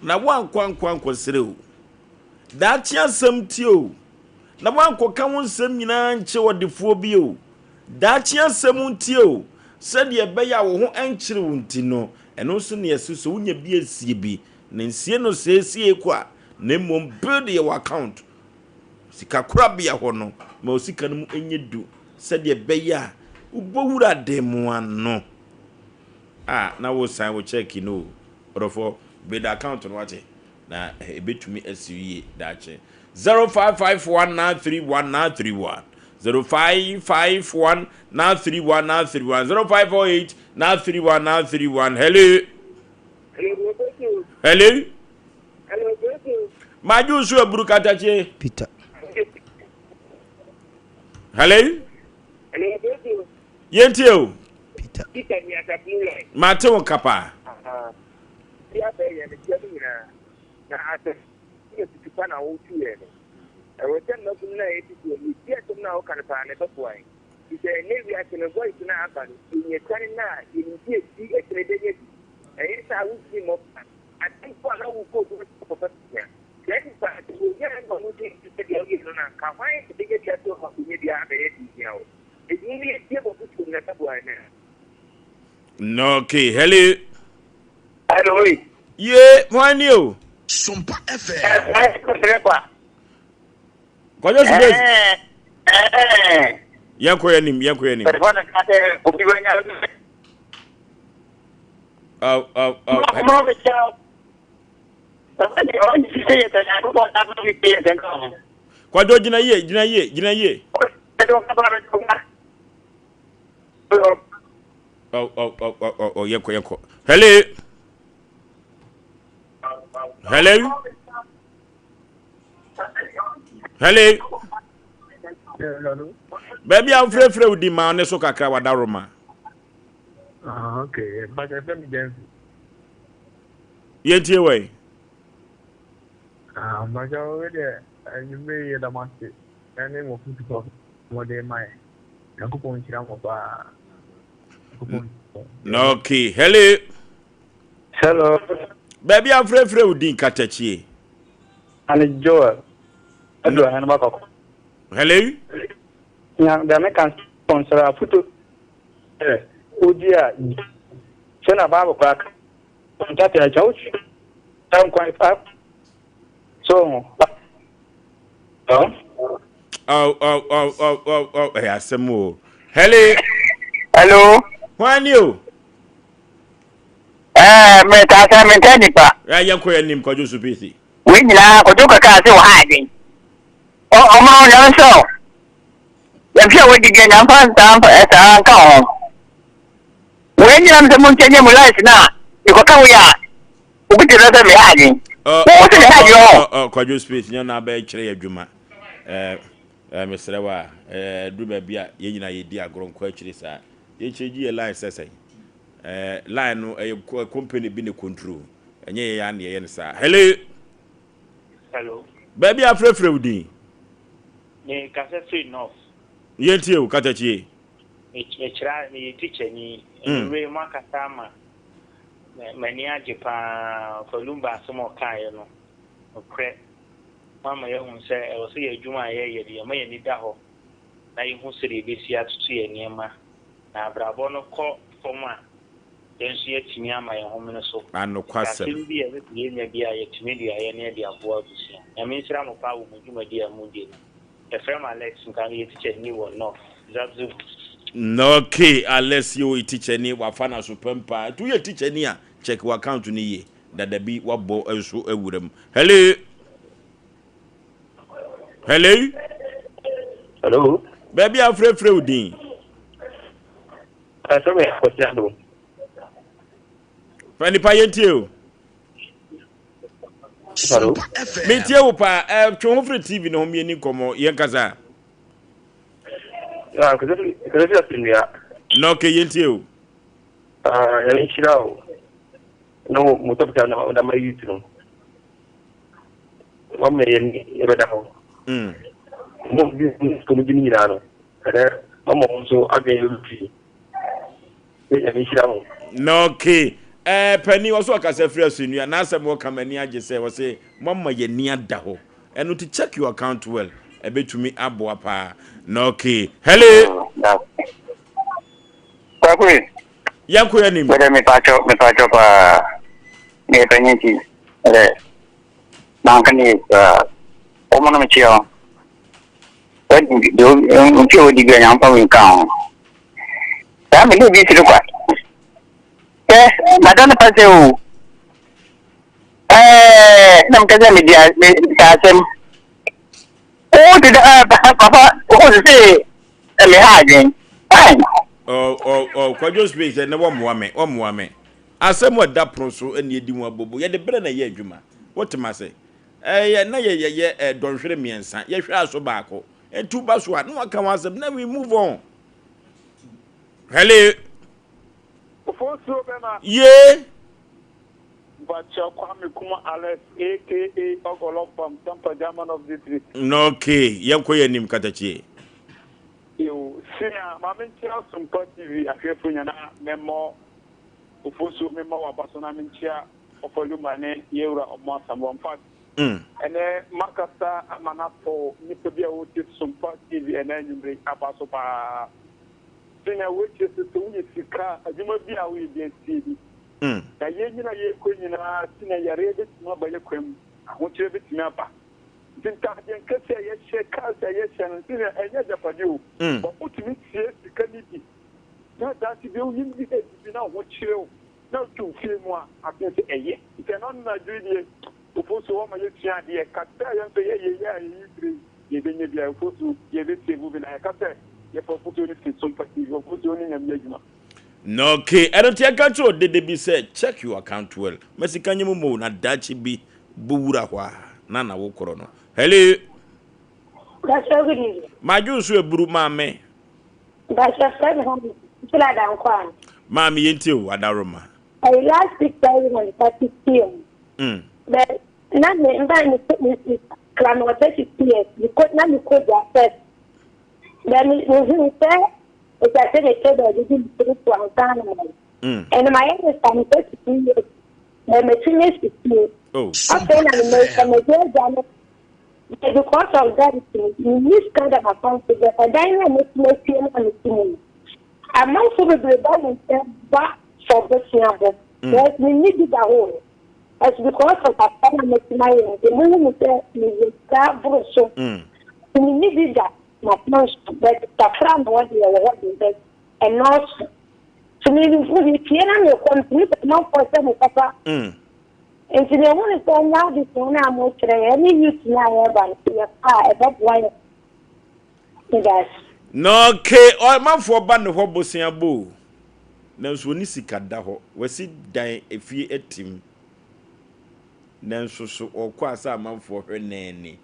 na wankwankwan sere o that chance mti o na wankoka won sem nyina nche wodefo bi o that chance mti o said ye be ya wo ho enkyere wonti no eno so ne yesuso wonya bi esie bi ne nsie no seesie kwa na mom build your account sika kura bia ho no ma osika no mu enye du said ye be ya ubowura demo ano na wo sign wo check no orofo be the account no wate na ebetumi asiye dache 0551931931 0551 931 0548 hello maju su burukata che Peter hello yentio Peter ni atapule mate kapa ya be ya ni na ate ni tutupa na wotu ye we tell no na etiti ni tie tum na o kan pa ne to boy ise ne wi ake ne boy na aka ni kwani na ni tie ti etrede ye sa wu ti mo ati ko na wu ko to pa ya then pa ti ya no mu ti ti ya ye no na ka wai ti ge ti to ha ni dia be ti ya o e ni tie bo ku na ta boy ne no okay hello ye mwani o Sompa FM Kwajo sibes yanko yanim telefone kate obi wanya mo be chao tafadhali oni sisi tena kwa sababu ni pia tena Kwajo jina ye ndio kabla yanko hello baby am frefre udi ma ne so kakra wadaroma okay but I am against yentie we maja already you may the master and then mo futu mo de mai nakupo nchira mo ba no okay hello baby am frefre udi katachie ani Joel ado han ba ko hello ya da me kan sponsor a futu odia sena ba ko aka contact ya chauchi 7.5 so hey Asem o hello hello wani o Me ta Asem Mpe Nipa. Yanko ya nim Kwajo Supisi. We nyina Kwajo kaka se wo ha adwen. Omo no nso. Ya fia we dige na mfa ntamfa esa nka ho. We nyina mse mo ntenye mu life na ikoka we ya. Obi te na me ha adwen. Kwajo Supisi nya na ba kire adwuma. Mesrewa du ba bia ye nyina ye di agoro nkwa kire sa. Ye cheji ye line sesai. Line no company bi ne control. Enye ya na ye ne sa. Hello. Baby afrefre udi. Me kase free enough. Yenti o katachi. Me chira me teacher ni we makata ma. Mani ajepa folumba somo kai no. Okre. Mama ye hu se e wo se ye adwuma ye de ma ye ni da ho. Na ye hu se de besi atutu ye niema. Na abrabo no ko foma. Yensu ye timi ama ye ho mene so. Ano kwasem. Kasi bi ye ye nya bi ye timi dia ye ne dia boa busia. Ya me nsira mo pa wo mo dwuma dia mu dia. The firm Alex nkan ye teacher ni wo no. Zabzu. No okay, unless you teacher ni wafana supempa. Tu ye teacher ni a check wa account ni ye. Dada bi wabo enso ewurem. Hello. Hello. Baby afrefre udin. Asome Yaw. Fani pa yenti o. Sompa FM. Me tie wo pa twon free TV no me ni komo yen kaza. Kase asimia. No ke yenti o. Ya nchira o. No mutopita na mai yutu. Mama yen ebeda ho. Mo bi ko mi ni na no. Kada mama onso agbe yutu. Ya nchira o. No ke pani waso akase free asunua na asem wo kamani age se wo se mama ye ni ada ho. Enu to check your account well. Ebetumi abo apa. No ke. Hello. Kwakwe. Yanko ya nim. Bada me pacho pa me penyeti. Nankani omo no mechio. Do unti diga nyampa winka. Da me bi siru kwa. Madonna paseo. Nam kaza me dia me Asem. Papa, say me hiding. Kwajo space na wo moa me. Asem wada pronso ene edi mu abobo. Ye de bere na ye adwuma. What ma say? Na ye donhwere miensa. Ye hwe aso baako. Entu baso a no aka wasem na we move on. Hello. Oforisuo bema. Yeah. Bacha Kwame Kuma Alex aka Ogolopam Sompa German of the street. No okay. Yanko ye nim katachi. Yo, senior, Mamintia Sompa TV afefu nyana memo Oforisuo memo wabasona mintia ofalumane yewra omo samon fact. Ene makasa amanapo nipa bia wote Sompa TV ene nyumre abaso pa. Senior which is to we sika adwuma bia we dey TV. Na ye nyina ye ko nyina sina yare de tuma ba ye kwam ho kire bi tuma ba tinta den kase ye she kase ye shan sina enya japade o ba utumi tie sika ni bi na da ti bi o yin bi e bi na ho kire o na tu fie mu a apese eye ite no na dwedie Oforisuo ma ye tia de kase ye nso ye yiri ye benye bia Oforisuo ye be tie bu bi na kase ye Oforisuo ni fi Sompa TV Oforisuo ni nyam yejuma. No okay, I don't take control. They be said check your account well. Messi kanyemu mo na dachi bi buwura hwa na na wo koro no. Hello. That's so good evening. Maju so eburu mame. That's just seven home. Kila dan kwan. Mami yenti o adaroma. I last week on 30 p.m. But now me mba clan was 30 p.m. Because now you could first. Then we say it's a thing that they didn't put it to our and my understanding is 30 years. The material is here. Oh. After I because of that, you use kind of account to get a dynamic material on the team. I'm also with the balance back for this year. But we need the whole. As because of that, I'm making the moon is a so. We need that. But the friend what you are having and also to me the piano me complete not for some papa and to the one so now this one I'm okay any youth now about your car about why that's no okay o man for ban ho bosia bo nanso ni sika da ho wasi dan efie etim nanso so okwa asa man for hwe nani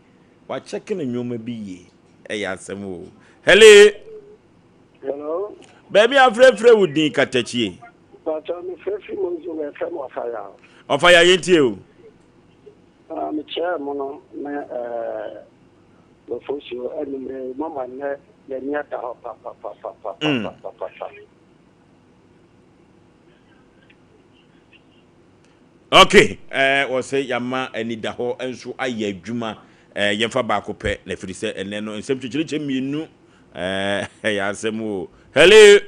wa check na nyoma bi ye e asem o hello baby afrefre wudin katachie but I'm free mo zo me fam of fire yentie o me chair mo no na Oforisuo and mama na ya nyata papa okay Osei Yama anida ho enso aye adwuma yemfa ba ko pe na firi se ene no nsem twetwere mienu ya asem o hello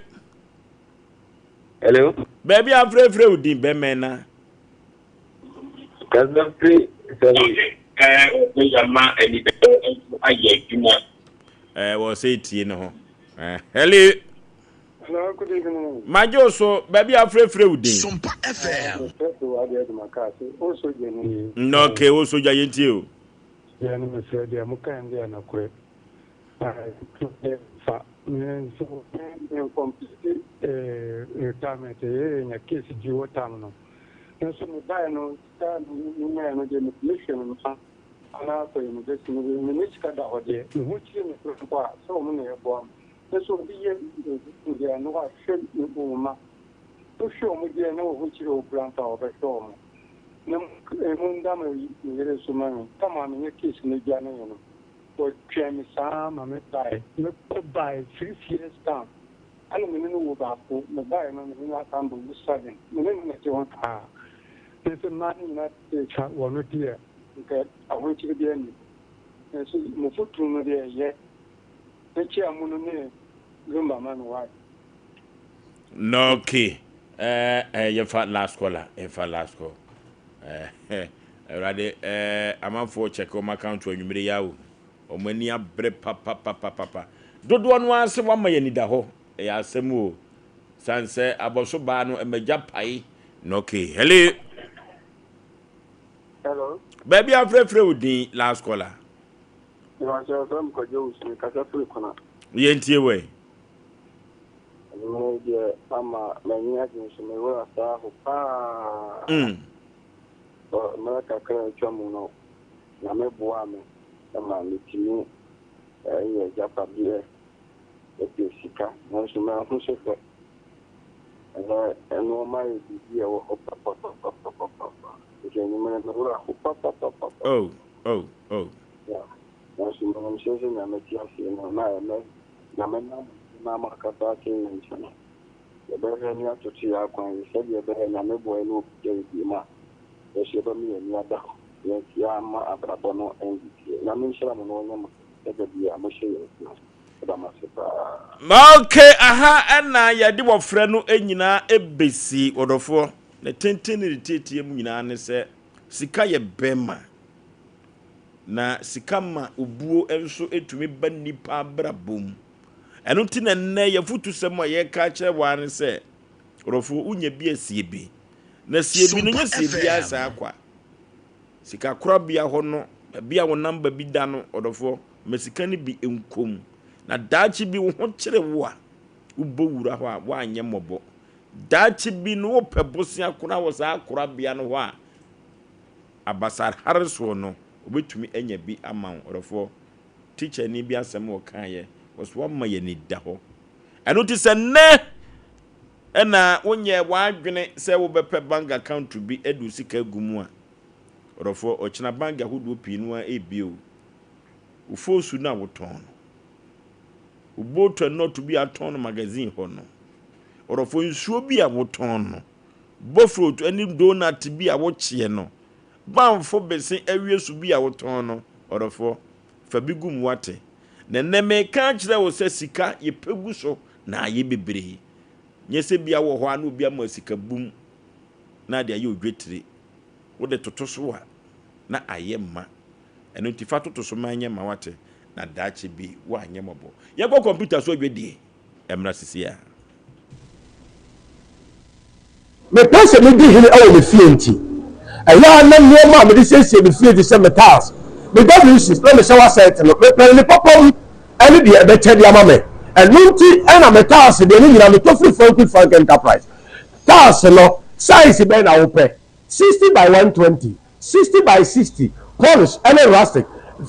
baby afrefre udin be mena Kazapri Yama anida enso aye adwuma Osei tie no ho hello good evening. Majo so baby afrefre udin Sompa FM. Also Jenny. no okay also jayentie o Ya no me say dia muka ndia na kwe. Fa so complete retirement nya case jiwo tam no. So me buy no sta no me no de mission no fa. Ana ko me de me me chika da hode. Me chi me ko so mo ne bo. So the year no wa shel no ma. To show mo dia no ho chi o planta o be so. No munda me yere sumani kama me case ne dia no ko twemi sa ma me bai me ko bai 3 years down alo me no wo ba ko me bai no me na kan bu 7 me ne te won this man na te cha wono dia nke awo chi dia ni so mo futu no dia ye te chi amuno ne gumba man wa no okay you fat last caller last call already amanfo check on account to anwumire yawo omani abre papa dodo no ase wa ma yani da ho ya asem o sanse aboso ba no emagya pai no okay hello baby afrefre udin last caller you are so ko jo usu ka sa fu kona yentie we no dia ama manya jinsu me wa sa ho pa America kran twamu no na me boa me na me timi ye japa bie e sika no so me ho so fe no mai bie wo papa je ni me na ro papa oh yeah no so me so so na me ti asi no na me na ma ka ta ke ni sana ye be ni atochi akwan se ye be na me boa no ke bi ma Esheba mi ni ada ya ma abrabo no NDT na mi shira mo no nyama ebe bia mo shey da ma se pa okay aha na yade wofre no enyina ebesi odofo na tenten ne tetie mu nyina ne se sika ye bema na sika ma obuo enso etumi ba nipa brabom eno ti na nne ye futu sem ye ka kire wa ne se odofo unya bi asie bi na siebi no nya siebi asa akwa sika korabia ho no bia wo namba bi da no odofo mesika ni bi enkom na daachi bi wo ho kire wo a ubowura ho a wa anye mobo daachi bi no wo pebosia kora wo sa korabia no ho a abasar hariso no obetumi anya bi ama odofo teacher ni bi asem wo kan ye wo so ma ye ni da ho eno ti se ne ena wonye wadwene se wo bepe bank account bi edu sika gumu a orofo ochina bank ahodo pinu a ebio ufosu na woton uboto not bi aton magazine ho no orofo nsuo bi a woton no bofrot ani donut bi a wochie no banfo bese awiesu bi a woton no orofo fa bi gum wate na neme ka kire wo se sika ye pegu so na ye bebre nyese bia wo ho anu bia ma sika bum na de aye odwetire wo de totoso a na aye ma eno tifa totoso ma anye ma wate na daache bi wo anye mobo ye go computer so odwedie emra sisi a me pese me di hene e wo me fie nti eya na no ma me di siesie me fie di se metals me WCs na me shower set no me pele popom ene di e be che di ama me enu nti ena metals de ni nyina me to free Frank Enterprise tiles no size be na wo pe 60 by 120 60 by 60 polish and rustic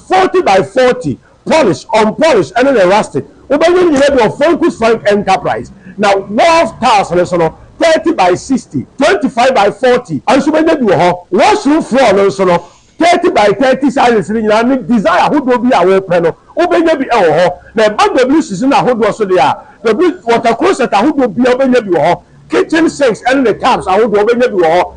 40 by 40 polish unpolished and rustic we be you need your Frank Enterprise now wall tiles no 30 by 60 25 by 40 and so be do ho washroom floor no so no 30 by 30 size ni na desire who do be awo pe no we be bi e wo ho na ba WCC na ho do so dey a the water closet who do be we be bi ho kitchen sinks and the taps I would over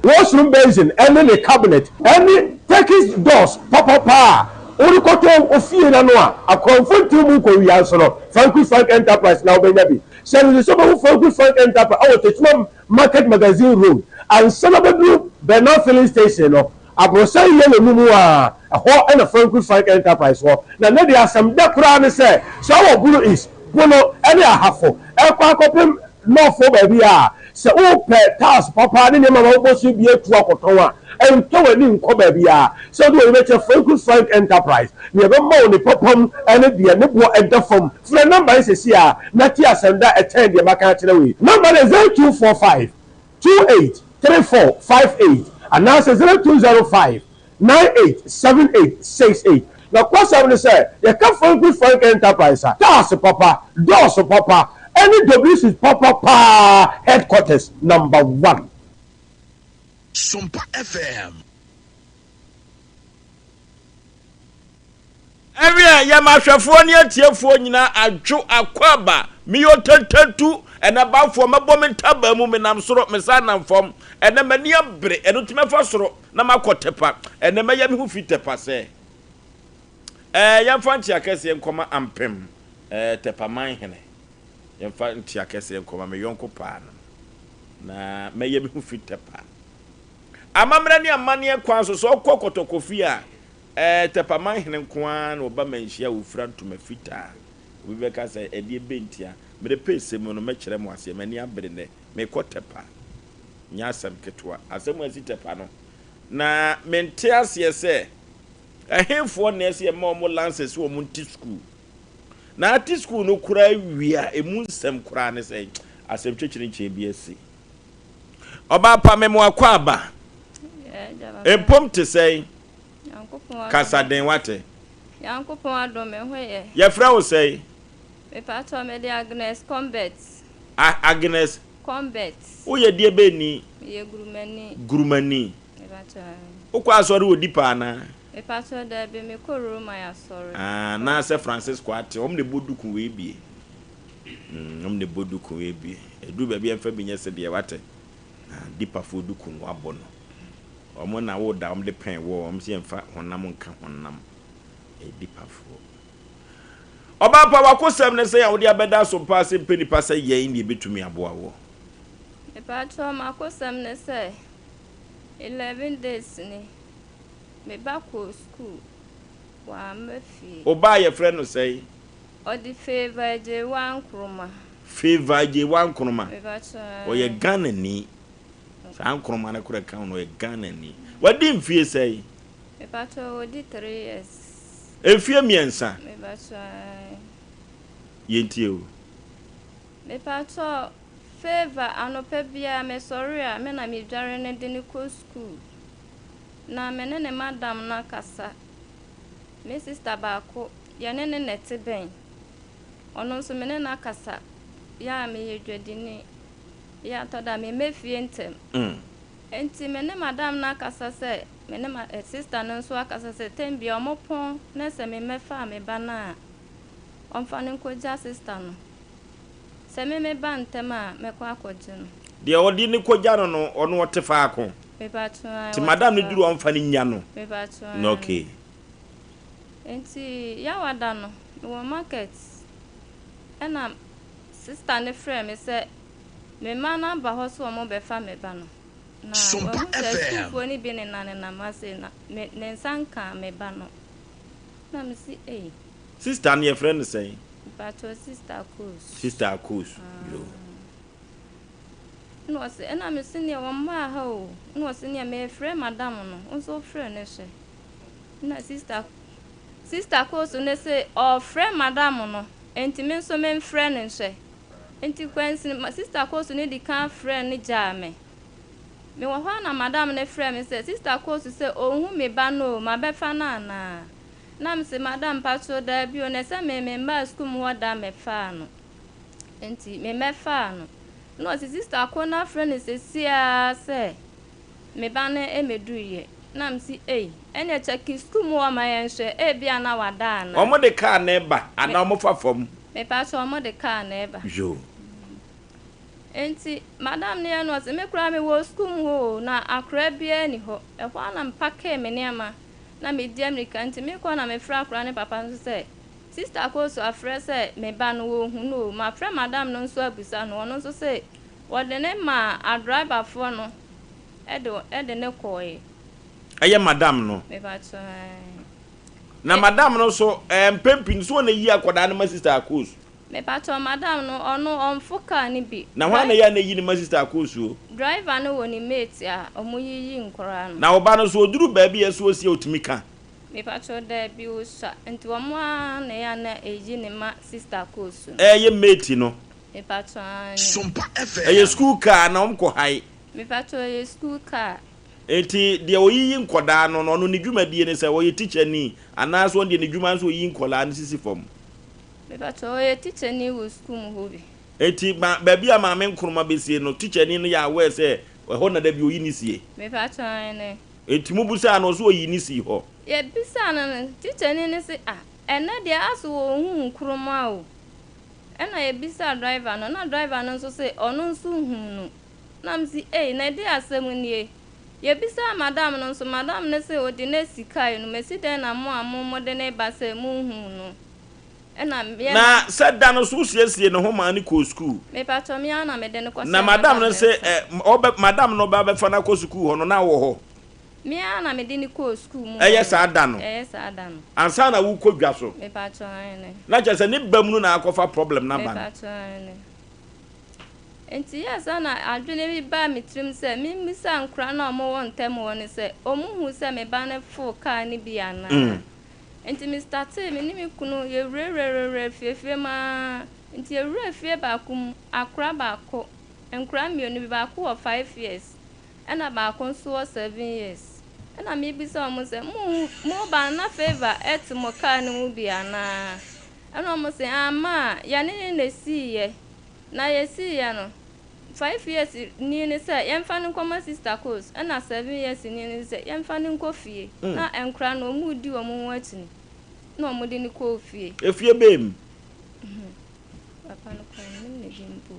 washroom basin and the cabinet and Turkish doors papa only cotton of fear and a comfort to Frank Enterprise now baby send the summer Frank Enterprise our market magazine room and Sonaba Group Bernard filling station a brochure yellow mumu a hot and a Frank Enterprise war now there are some decran say so our blue is bono any a half for no for baby se o pe task papa ni mama o bosu bi etu akoton a ento wani nko baby se do we be Frank Enterprise ne be ma oni popom ene de ne bo edafom fre number is see na ti asenda attend de maka kire we number is 0245 283458 and now 0205 987868 na kwasa we say ye ka Frank Enterprise task papa doors papa any WC's papa headquarters number 1. Sompa FM. Every ya mahwefo ne atiefo nyina adwo akwaba mi yo tantatu ena bafo mabom ntaba mu menam soro mesanam fom ena mani abre eno timefa soro na makotepa ena meya mi hu fitepa se ya fanti akese nkoma ampem tepa man hene yemfa ntia kese nkoma me yonko pa na meye bi hu fitepa amamra ni amane kwan so kokotokofi a tepa man hene nkoa na oba manhia wo frantuma fita obi be ka say ede bentia me de pese mu no mekere mu ase mani abre ne me kotepa nya asem ketwa asem asitepa no na mente ase se ehemfo na ase ma omo lances wo mu nti school na ati school no kura wia emu nsem kura ne say asem twetwere nche biasi oba pa memo akwa aba empom te say kasaden wate yankopon adome hoye ye fra wo say me pato me de Agnes Combat Agnes Combat wo ye die be ni ye gurumani me pato ukwa asori odipa na me pato da be me kororo ma ya sori na se Francisco ate omne boduku we bie omne boduku we bie edu ba bia mfa binye se de wate dipa fo duku no abono omo na wo da omde pen wo omse mfa honam nka honam dipa fo oba pa wakosem ne se ya wo de abeda so pa Asem Mpe Nipa se ye ndi betumi aboa wo me pato makosem ne se 11 days ni me back to school wa mafi oba ye friend no say o di favor je wan kroma me pato o ye Ghana ni sa nkroma na kura kan no ye Ghana ni wadi mfie say me pato o di 3 years efie miensa me pato yentie o me pato favor anope bia me sorry a me na me dware ne de ni ko school na me ne madam na kasa me sister baako ya ne nete ben ono so me ne na kasa ya me yedwadini ya toda me mefie ntem enti me ne madam na kasa se me ne sister no so akasa se tembia omopon na se me mefa me bana omfa ne koja sister no se me ba ntem a me kwa akogye no de odi ne koja no ono wote fa ako me pato ti madam ne duru omfa ne nya no me pato no okay enti ya wada no wo market ena sister ne frame me se me mana ba ho so mo be fa me ba no na Sompa FM fo ni bi ne na ma se na ne nsanka me ba no na me si sister ne friend say pato sister cause yo no se na me senior wa ma ha o no senior me frɛ madam no nso frɛ ne hye na sister course ne se o frɛ madam no enti me nso me frɛ ne hye enti kwansi sister course ne di kan frɛ ne gya me wa hɔ na madam ne frɛ me se sister course se ohun me ba no ma bɛfa na na me se madam patro da bi o ne se me mba school mu wɔ da me fa no enti me fa no no sister ko na friend se sia se me ba na emeduye na msi enya check school mu wa mayenhwe bia na wada na omo de car na eba ana omo fa fom me pa so omo de car na eba jo enti madam ne no se me kura me wo school mu ho na akra bia ni ho ehwa na mpake me ne ama na me di America enti me ko na me fra akra ne papa nso se sister ko so afre se me ba no wo hu no ma fra madam no nso abusa no no nso se wode ne ma a driver for no ede ne koe eye madam no me ba tso na madam no so pempin so na yi akoda ne ma sister ko so me ba tso madam no ono onfoka ni bi na hwa na ya na yi ne ma sister ko so driver no woni mate a omo yiyi nkora no na oba no so oduru ba bia so osi otumika me pa tso da bi o sha enti omo na ya na eji ne ma sister ko so ye mate no me pa tso Sompa FM ye school car na omko hai me pa tso ye school car eti de oyiyi nkoda no no ni dwumadie ne se wo ye teacher ni ana so de ni dwuma so oyiyi nkola ne sisi fom me pa tso ye teacher ni wo school mu hobi eti ba bia ma me nkroma besie no teacher ni no ya we se ho na da bi oyi ni sie me pa tso ne eti mu busa no so oyi ni si ho ye bisa na teacher ni ne se ena de aso wo hu nkroma o ena ye bisa driver no na driver no nso se ono nso hu no na msi na de asem nie ye bisa madam no nso madam ne se odi na sika no mesi den na mo de ne ba se mu hu no ena na se da no so siesie no ho ma ni ko school me pa to me ana me de ne ko na madam no se madam no ba fa na ko school ho no na wo ho me ana me de ni ko school mu sa da no sa da no ansa na wo ko dwa so me pa to ne na che se ni bam no na akofa problem na ba me pa to ne enti yasa na adwene bi ba mitrim se mi misa nkra na omo won tem won se omu hu se me ba ne full car ni bi ana enti mi start me ni mi kunu ye re fiefie ma enti ye re fie ba kum akra ba ko nkra mi oni bi ba ko 5 years ena ba ko so 7 years ena mi bi se omo se mo ba na favor et mo car ni mu bi ana ena omo se ama ya ni ne si ye na ye si ya no 5 years ni ne say yemfa ne koma sister course na 7 years ni ne say yemfa ne nkofie na enkra no mu di wo mu watini na omo de ne kofie efie bem papa no kwa ne jimpo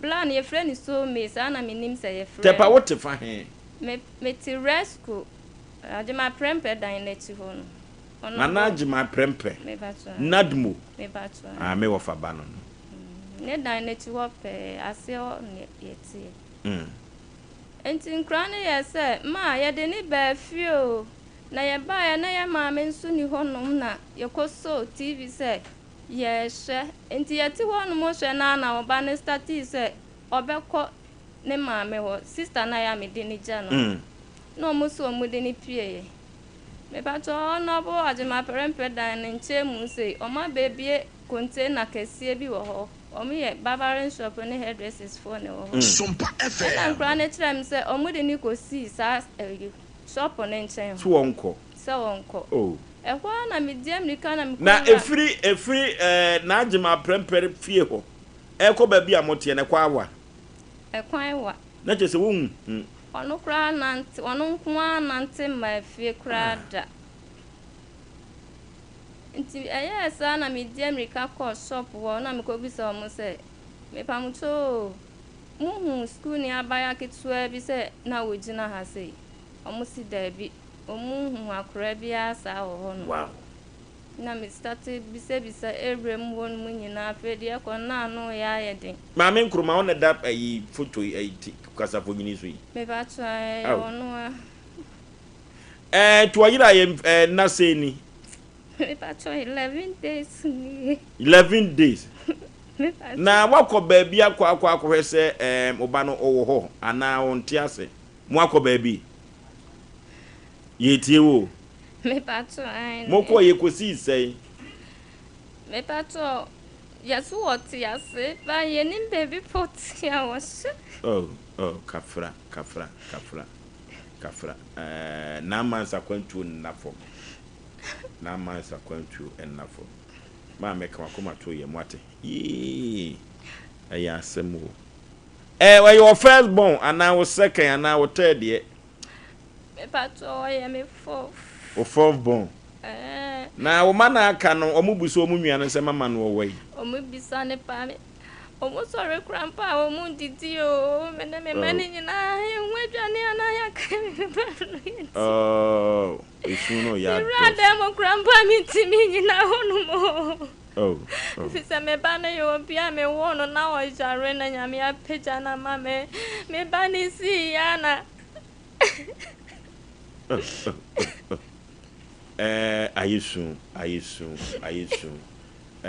plan ye friend so me sa na me nim say ye friend tepa what fa he me ti rescue ade ma prempe dan na ti ho no na age ma prempe me ba tso nadmo me ba tso me wo fa ba no ne dan na ti wo pe ase o ne yeti enti nkra ne ye se ma ye de ni ba fio na ye ba ya na ye ma me nsu ni honom na ye koso tv se ye hye enti ye ti honom hye na oba ne stati se obekọ ne ma me ho sister na ya me de ni ja no no mo so mo de ni pie me ba to no bo ajima perempe dan ne nche mu se o ma bebie container kese bi wo ho omiye barbering shop ne hairdressers for ne wo Sompa FM na nkra ne trem se omude ni ko si sa shop ne nchen so wonko ehwa na medium ni kana mi na efiri na agima prempere fie ho eko ba bi amote ne kwa awa ekwan wa na che se won ono kra nante ono nko nante ma fie kra da nti sa na medium rika ko shop wo na me ko bi so mo se me pamuto muhu school ni abaya ketua bi se na wogina ha se omo si da bi omuhu akora bi asa ho no wow na me started bi se ebrem won mu nyina afedi e ko na no ya yeden ma me nkruma on da ayi photo ayi kasa fo nyini so yi me ba try ono to ayira ye na se ni me ba try 11 days ni 11 days na wakọ baabi akọ se oba no owo ho ana wonte ase mo akọ baabi ye tie wo me pato ai mo ko ye kosi sei me pato yasu woti ase ba ye nim baby pot ya was oh kafra na mansa kwantu nnafo na mansa kwantu ennafo ma meka makoma to ye mwate aya asem wo were your first born and now second and now third ye me pato ye me fourth born na wo mana aka no omubuso omunua no se mama no wo yi omubisa ne pa me omo sorry grandpa omo didi o me na me mani nyina enwadwane ana ya ka isu no ya rada mo grandpa mi timi nyina honu mo fisa me bana yo bia me wono na o jare na nyame apeja na mame me bani si yana ayisu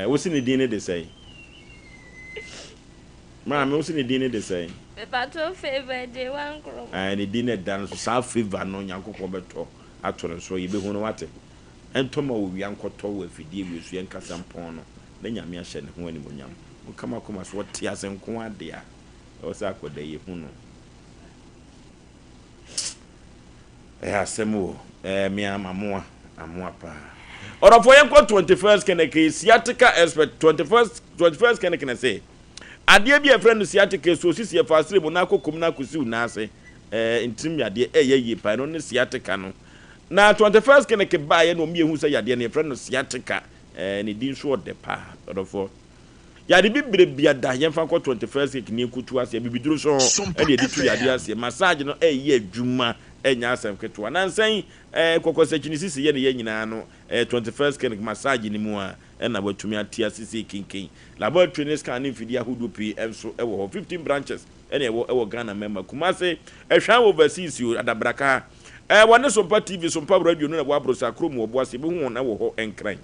wosi ne din ne de say mama wosi ne din ne de say me pato favor de wan kro ne din ne dan so sa favor no nyankopɔ beto atoro so ye be hu no wate entoma wo wi ankoto wo afidie wi su yankasa mpon no na nyame ahye ne ho ani monyam wo kama koma so wote asenko ade a wo sa akoda ye hu no asemo mi amamoa pa orofo yenko 21st keneke sciatica expert 21st keneke say ade bi e friend sciatica so sisi e fasire mo na kokom na kosi una ase intim yade ye pa no ne sciatica no na 21st keneke ba ye no mi ehu say yade ne friend sciatica ne din so de pa orofo yade bi biada yemfa ko 21st keneke kutu ase bibiduro so e de ditu yade ase massage no ye adwuma enya asem ketwa na nsan kokosachini sisi ye ne ye nyina no 21st clinic massage ni mu a na batumi atia sisi kinkin laboratory ne scan fidi ahudu pi enso ewo 15 branches ene ewo Ghana member Kumase ehwan overseas yo adabraka wone Sompa TV Sompa radio no na bo abrosa krom wo bo ase bo hu na wo ho enkran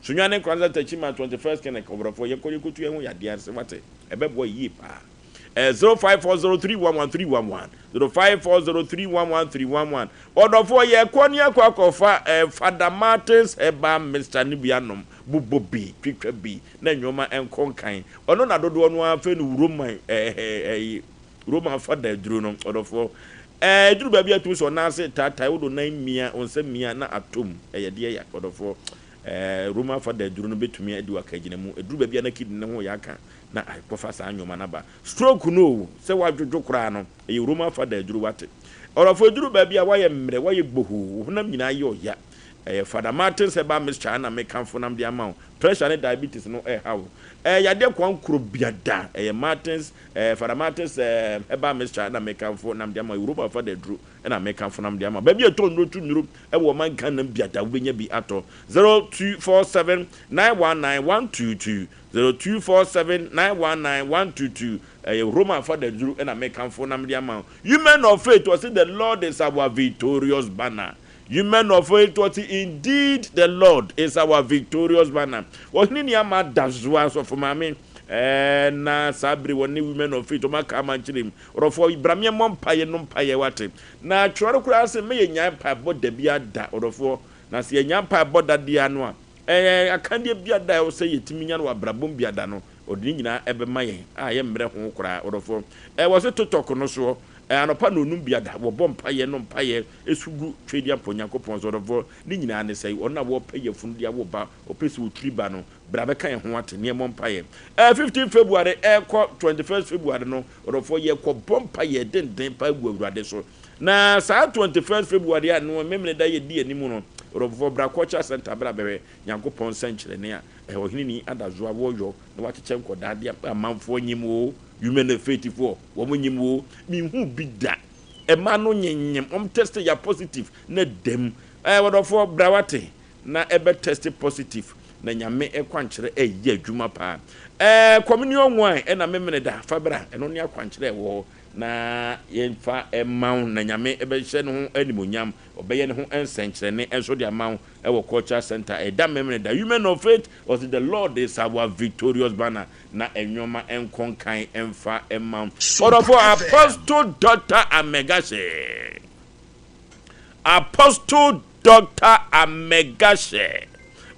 sunwane kwanza tachima 21st clinic obrofo ye kotu ye hu ya dia se wate ebebo yi pa 0540311311 0540311311 odofo ye kwani akwakofa Father Martins eba Mr. Nibianom bubobi twitwa bi na nwoma enkonkan ono na dodo no afa ni Roma Father duro no odofo duru ba bi atum so na ase tatai wodo nan mia onse mia na atom ye de ya odofo Roma Father duro no betumi adi wakagina mu duru ba bi na kidi ne ho yaka na aikofa sa anyoma na ba stroke no se wadwodwo kra no Roma Father duru wate orofo duru ba bia waye mre waye gbohu honam nyina ye oya Father Martin se ba Mr. na me kanfo nam de ama pressure ne diabetes no hawo yade kwan kro biada Martins Father Martins ba Mr. na me kanfo nam de ama Roma Father duru na me kanfo nam de ama ba bia to no tu nuru wo man kan nam biada wo benya bi ato 0247919122 0247919122 Roma Father duru na me kanfo nam de ama you men of faith was the Lord is our victorious banner. You men of faith, what indeed the Lord is our victorious banner. What ni ama dazwa so for mame na sabri woni women of faith o maka manchirim orofo ibramie mompaye no mpaye wate na tworo kura se me nya pa boda bia da orofo na se nya pa boda dia no a akande bia da o se yetimi nya no abrabom bia da no odini nyina ebe maye a ye mre ho kura orofo wo se totoko no so anopa no num biada wo bompaye no mpaye esugu twedi amponya kopon zorofo ni nyina ne sei ona wo paye funu dia wo ba opesi wo triba no bra be kan ho ate ne mompaye 15 February 21st February no orofo ye ko bompaye den pa gu awurade so na saa 21st February no memne da ye di animu no orofo bra culture center bra bebe nyankopon sankyere ne a ohini ni adazo a wo yo na wacheche nkoda dia amanfo nyimo human faithful wo nyimo mi hu bida ema no nyenyem test ya positive na dem wodofo brawate na ebe test positive na nyame ekwankyere ye adwuma pa communion wine na memene da fabra eno ne akwankyere wo na yemfa emaw na nyame ebehye ne ho animonyam obeye ne ho ensenkyerene enso de amaw ewo culture center eda memre da human of faith was the Lord is our victorious banner na enwoma enkonkan emfa emaw orofo Apostle Dr. Amegashe Apostle Dr. Amegashe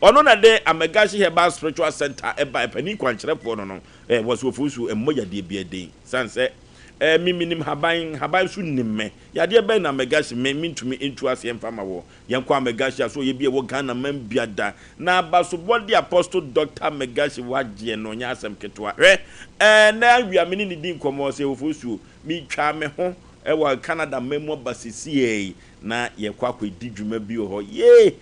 ono na de Amegashe Herbal Spiritual Center eba epani kwankyerefo no was Oforisuo emmoya de biade sanse minim haban su nimme yade be na Amegashe mentumi into ase emfama wo yenko Amegashe so ye bie wo Ghana man biada na baso body Apostle Dr. Amegashe wagye no nya asem ketwa na wi amene ni din komo se Oforisuo mi twa me ho ewa Canada memo basisi na ye kwa di dwuma bi ho ye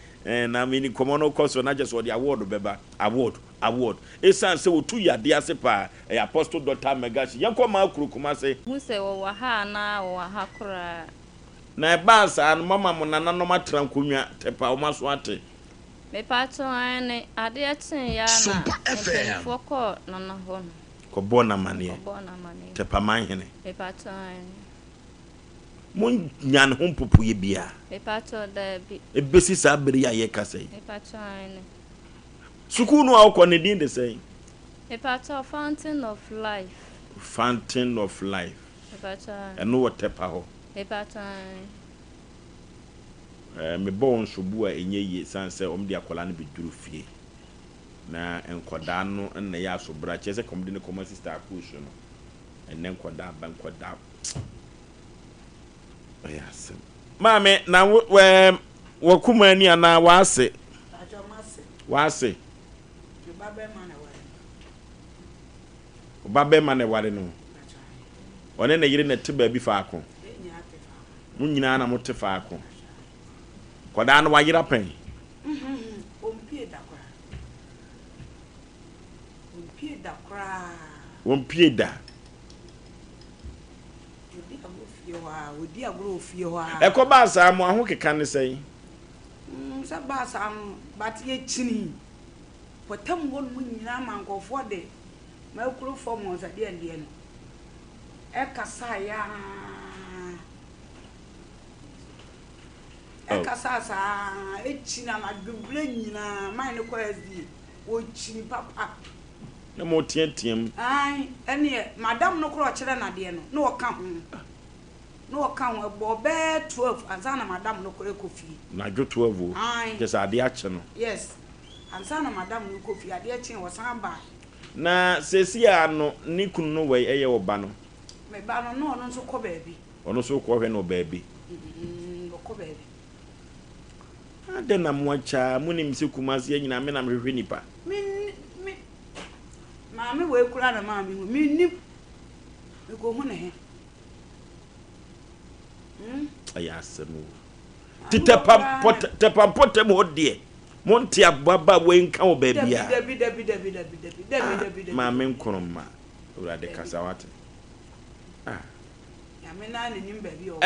na mini komo no koso na just the award beba award esan se otu yade ase pa Apostle Dr. Amegashe yanko ma kurukuma se mu se wo ha na wo ha kura na ba sa no mama mo nana no matran konwa tepa o maso ate me pato ane ade atin ya na Sompa FM foko nana ho ko bona mane tepa manhene me pato ane mon nyan ho popo ye bia me pato da bi ebesi sa bere ya ye kase me pato ane suku no akọ ne din de say me pato fountain of life me pato eno tepa ho me pato me bon sobu a enye ye sanse omde akola no beduru fie na enkoda no na ya so bra chese komde ne koma sister akusho no enne enkoda ban koda yes mame na wo kuma ni ana wase babe mane ware no one na yire na teba bi faako mu nyina na mote faako koda no wayira pen ompie da odi agro ofie ho a e ko ba sa mo aho keka ne sei sa ba sa bat ye chini potam won mu nyina mankofo de ma kuro fom on sa de ande no e kasa ya e kasa sa e china ma duble nyina man ne ko asdi wo chini papa na mo tientiem ai ene madam no kuro kire na de no no ka ho no kan bo be 12 anzana madam no kore kofi na jo 12 just ade ache no yes anzana madam no kofi ade ache wo san ba na sesi ano ni kunu no we eye oba no me ba no no nso ko baabi ono so ko hwe no baabi ko baabi ade na moacha munim se kumase nyina me na mehwe nipa mi maami we kura na maami mi ni ko hu ne he ayasemu tepa potem hodie monte ababa we nka wo baabia dabi ma men konoma urade kasawate ya me na ne nim baabi o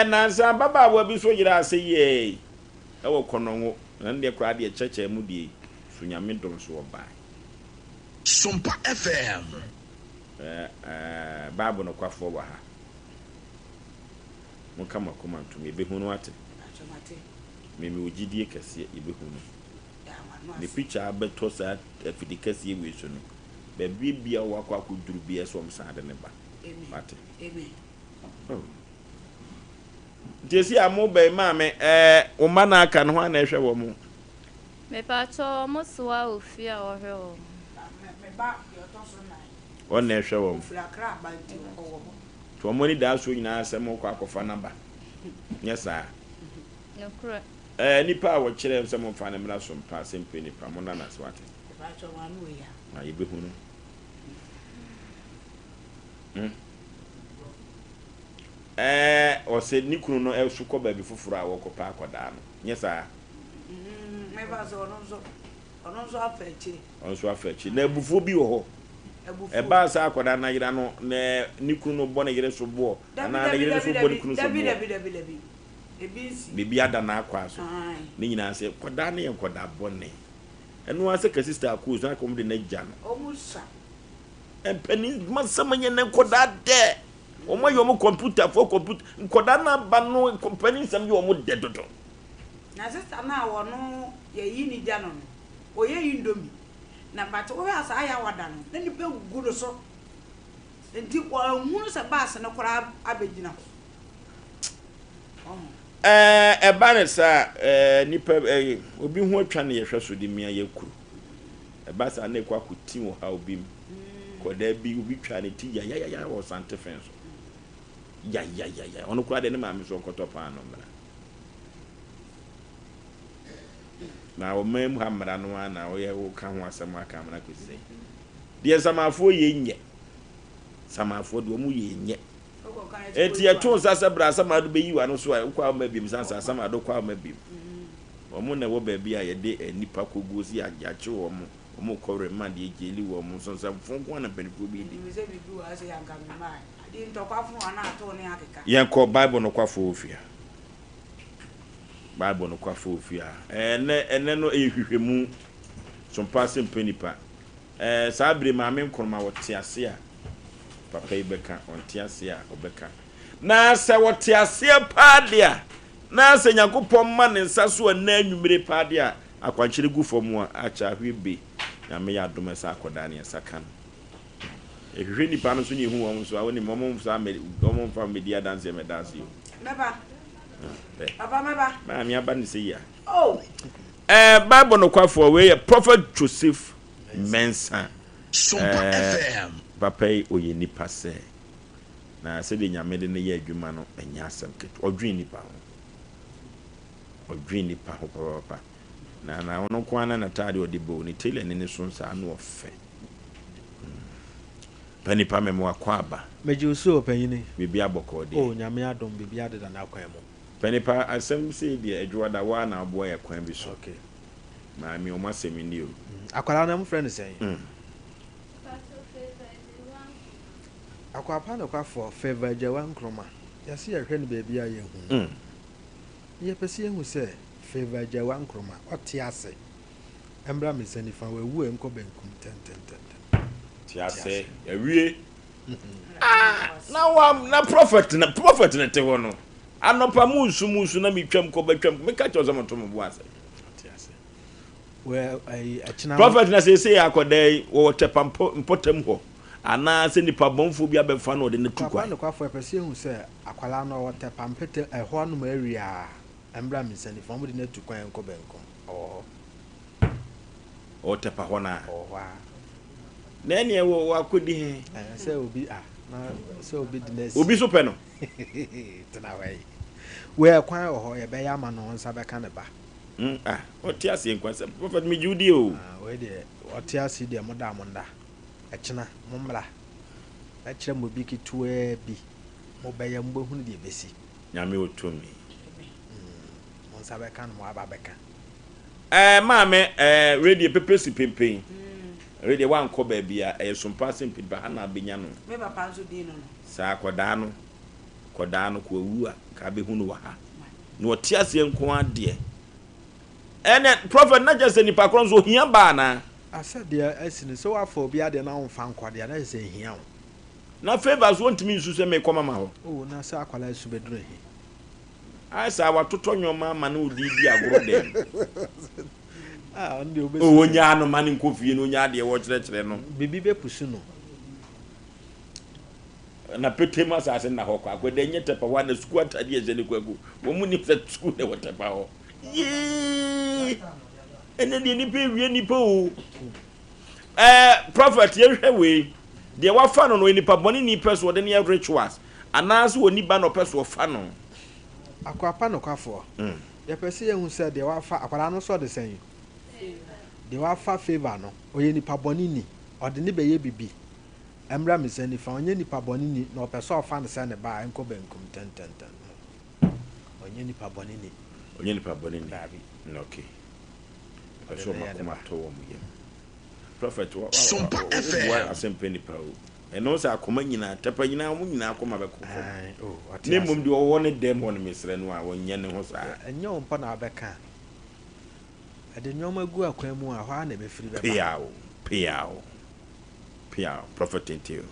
na sa baba wa bi so yira ase ye e wo kononwo na de kura de cheche mu die so nyame dom so oba Sompa FM babu no kwafo wa ha mo kama koma ntumi ebehunu ate mimi ogidie kase ebehunu the picture abeto sa afidi kase ewe so no ba bibia wa kwa kuduru bia so msade ne ba ate amen desi amo be mame o mana aka no na ehwe wo mo me pato mo soa ofia ohwe o me ba yo to so na o na ehwe wo ofia kra ba nti o to mo ni da so nyina asem ko akofa namba nyesa no kura nipa wo kire nsem mfa na mra so mpa Asem Mpe Nipa mo na so ate ba cho wa no ya na yebe hunu o se ni kunu no e su ko ba bi fufuru a wo ko pa akoda no nyesa me ba so onzo afechi onzo afechi na ebufu bi wo ho e ba sa akoda na yira no na ni kunu no bo na yire so bo na yire so bo ni kunu so bo dabi ebinsi bibi ada na akwa so ni nyina se koda na ye koda bonne enu ase ka sister akuz na kom de na gya no omusa empeni masama nye na koda de Omo yomo computer for computer. Nkoda na ba no company sam yo omo dedodo. Na sister na wo no ye yi ni dia no. Oye indomie. Na but we asa aya wada no. Na ni pe gugu so. Enti kwa hunu se bass no kora abegina. Banesa nipa obi hu atwa ne yehwe so de mia yakuru. Basa na ekwa kuti wo ha obi m. Koda bi obi twa ne ti ya wo sante fence. Ya ono kura de ne ma me so nkoto pa no mra. Na o mem ha mra no na o ye wo ka ho asem aka mra kwese. De samafo ye nye. Samafo de o mu ye nye. Eti eto sasa bra sama do beyi wa no so a kwa ma bim sansa sama do kwa ma bim. Omo na wo ba bi a ye de nipa kogosi agyache wo mo. Omo kore ma de ejeli wo mo so sa fonko na peniko bi di. Mi se bi du ase yanka mi mai. Adi ntokwafu ana ato ne akeka. Yen ko Bible no kwafo ofia. Bible no kwafo ofia. Ene no ehwehwemu Sompa Asem Mpe Nipa. Sa bre ma me nkoroma wo te ase a papa ibeka onte ase a obeka. Na se wo te ase pa dia. Na se Nyankopon ma ne nsa so na anwumire pa dia akwankyere gu fom a acha hwebe. Na me ya dom sa akoda ne saka no. Ehwehwe nipa no so ne hu won so a woni momom sa me momom fa media dance me dance yo. Meba. Papa meba. Ma mi aba ne se ya. Oh. Bible no kwafo we Prophet Joseph Mensa. Sompa FM. Papa oye nipa se. Na se de nyame de ne ye adwuma no enya asem ket. Odwen nipa ho. Odwen nipa ho papa. Na ono kwana na tade odibo ni tele ne so nsa no ofe. Panipa memo akwaba. Meji so opanyini. Bibi aboko de. Oh nyame adom bibi adeda na akwan mo. Panipa asem se de adwoda wa na abo ya kwan bi so. Okay. Ma mi o masemi ni o. Akwara na mo friend say. Akwapa no kwa for favor jawa nkroma. Yase ye hwe no baby aye hu. Ye pese hu se favor jawa nkroma. Ote ase. Embra me sani fa wewu enko benkum ten. Ti ase ewie. Na prophet na te ho no. Anopa musu na mitwam ko betwam. Me ka cho zo mo bo ase. Ti ase. Well achina prophet na say akodai wo tepa mpotem ho. Ana se nipa bonfo bi abefa no de ne tukwa no kwa for pese hu se akwala no wo tepa mpete eho no ma area embra me sani fa mo de ne tukwa enko benko. O tepa ho na. Wa. Na ene wo akodi he. Se obi na se obi de nesi. Obi so pe no. Tena wai. We kwan ho ye be ya ma no nsa be ka ne ba. O ti ase nkwan se prophet me judi o. We de o ti ase de mo da mo nda. Echina mo mra. A kire mo bi kitwe bi. Mo be ya mbo hunu de besi. Nyame otomi. Mo nsa be ka no mo aba be ka. Maame radio pepesi pempen. Radio wan ko ba bia Sompa Asem Mpe Nipa na benya no. Me papa nso di no. Sa koda no ko wu a ka be hunu wa ha. No oti ase nko ade. Ene prophet na just nipa kron so hia ba na. Asa dia asini so afọ obi ade na onfa nkwade na se hia wo. Na favors wontimi nsu se me koma ma ho. Oh na sa akwala esu bedro hi. Asa watoto nyoma ma na odi di agoro dem. Ndi obesi. O wonya no ma ne nkofie no nya de wo kire no. Bibi be pusu no. Na petema sa ase na ho kwa kwede nyete pa wa na school atade ejele kwagu. Wo mu ni sa school de wotepa ho. Ene de ni pe wie ni po. Prophet ye hwe we. De wa fa no nipa boni ni person de ne rituals. Anaso oni ba no person fa no. Akwapa no kwafo. Ye pese ye hu se de wa fa akwara no so de sen. De wa fa favor no. Oye nipa boni ni. Ode ne be ye bibi. Embra me sani fa onye nipa boni ni na opeso ofa ne se ne ba enko benkum ten. Onye nipa boni ni. Onye nipa boni ni. Okay. So makoma to wo mu ye. Prophet wa Sompa FM Asem Mpe Nipa o. Eno se akoma nyina tepa nyina mu nyina akoma be ko. Ne mum de wo ne dem won mesre no a wonye ne ho sa. Enyo mpa na abeka. Ade nyoma gu akwan mu a ho na be firi be ba. Piao. Prophet Intio.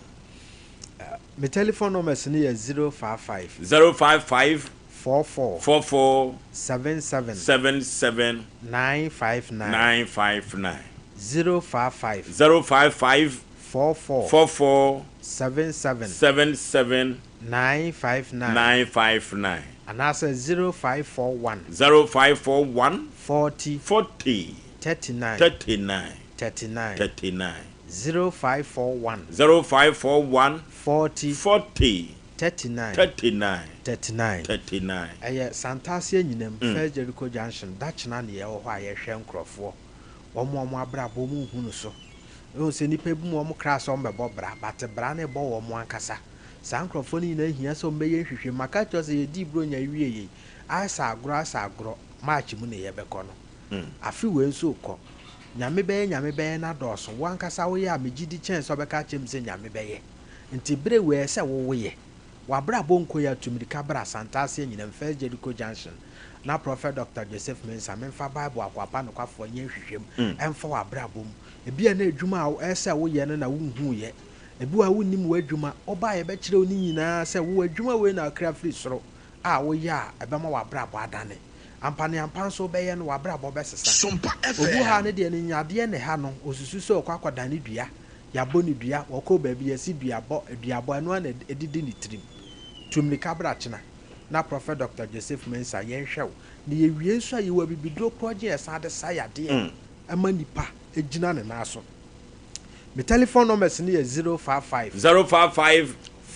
My telephone number is 055 44 77 959 055 44 77 959 and I say 0541 40 39 0541 40 39 Eye Santasia nyinem first Jericho Junction Dachna ne ye ho aye hwe nkrofo omo abrabo mu hunu so o se nipa bu mu kras o mbebo bra but bra ne bo wo mu ankasa san nkrofo ni na hia so mbeye hwehwe maka to se ye di bro nya wie ye asa agro match mu ne ye beko no afi we nso ko nyame beye na doso wo ankasa wo ye amegidi chance obeka chem se nyame beye nti bre we se wo ye wabra bonko ya tumrika bra Santasia nyinem first Jericho Junction na Prophet Dr. Joseph Mensa memfa Bible akwapa no kwafo nye hwehwem emfa wabra bom ebia na adwuma a ese wo ye na wonhu ye ebu a wonnim wadwuma oba ye be kire oni nyina se wo adwuma we na akra free soro a wo ya ebema wabra bo adane ampane ampanso be ye no wabra bo be sesa Sompa FM obu ha ne de ne nyade ne ha no osusu so kwakwa ne dua ya boni dua woko baabi yesi duabo anu na edidi ni trim tumrika brachina na Prophet Dr. Joseph Mensa yenhwew ne yewie nso ayewa bibidro project esade sayade amanipa ejina ne naso my telephone number is 055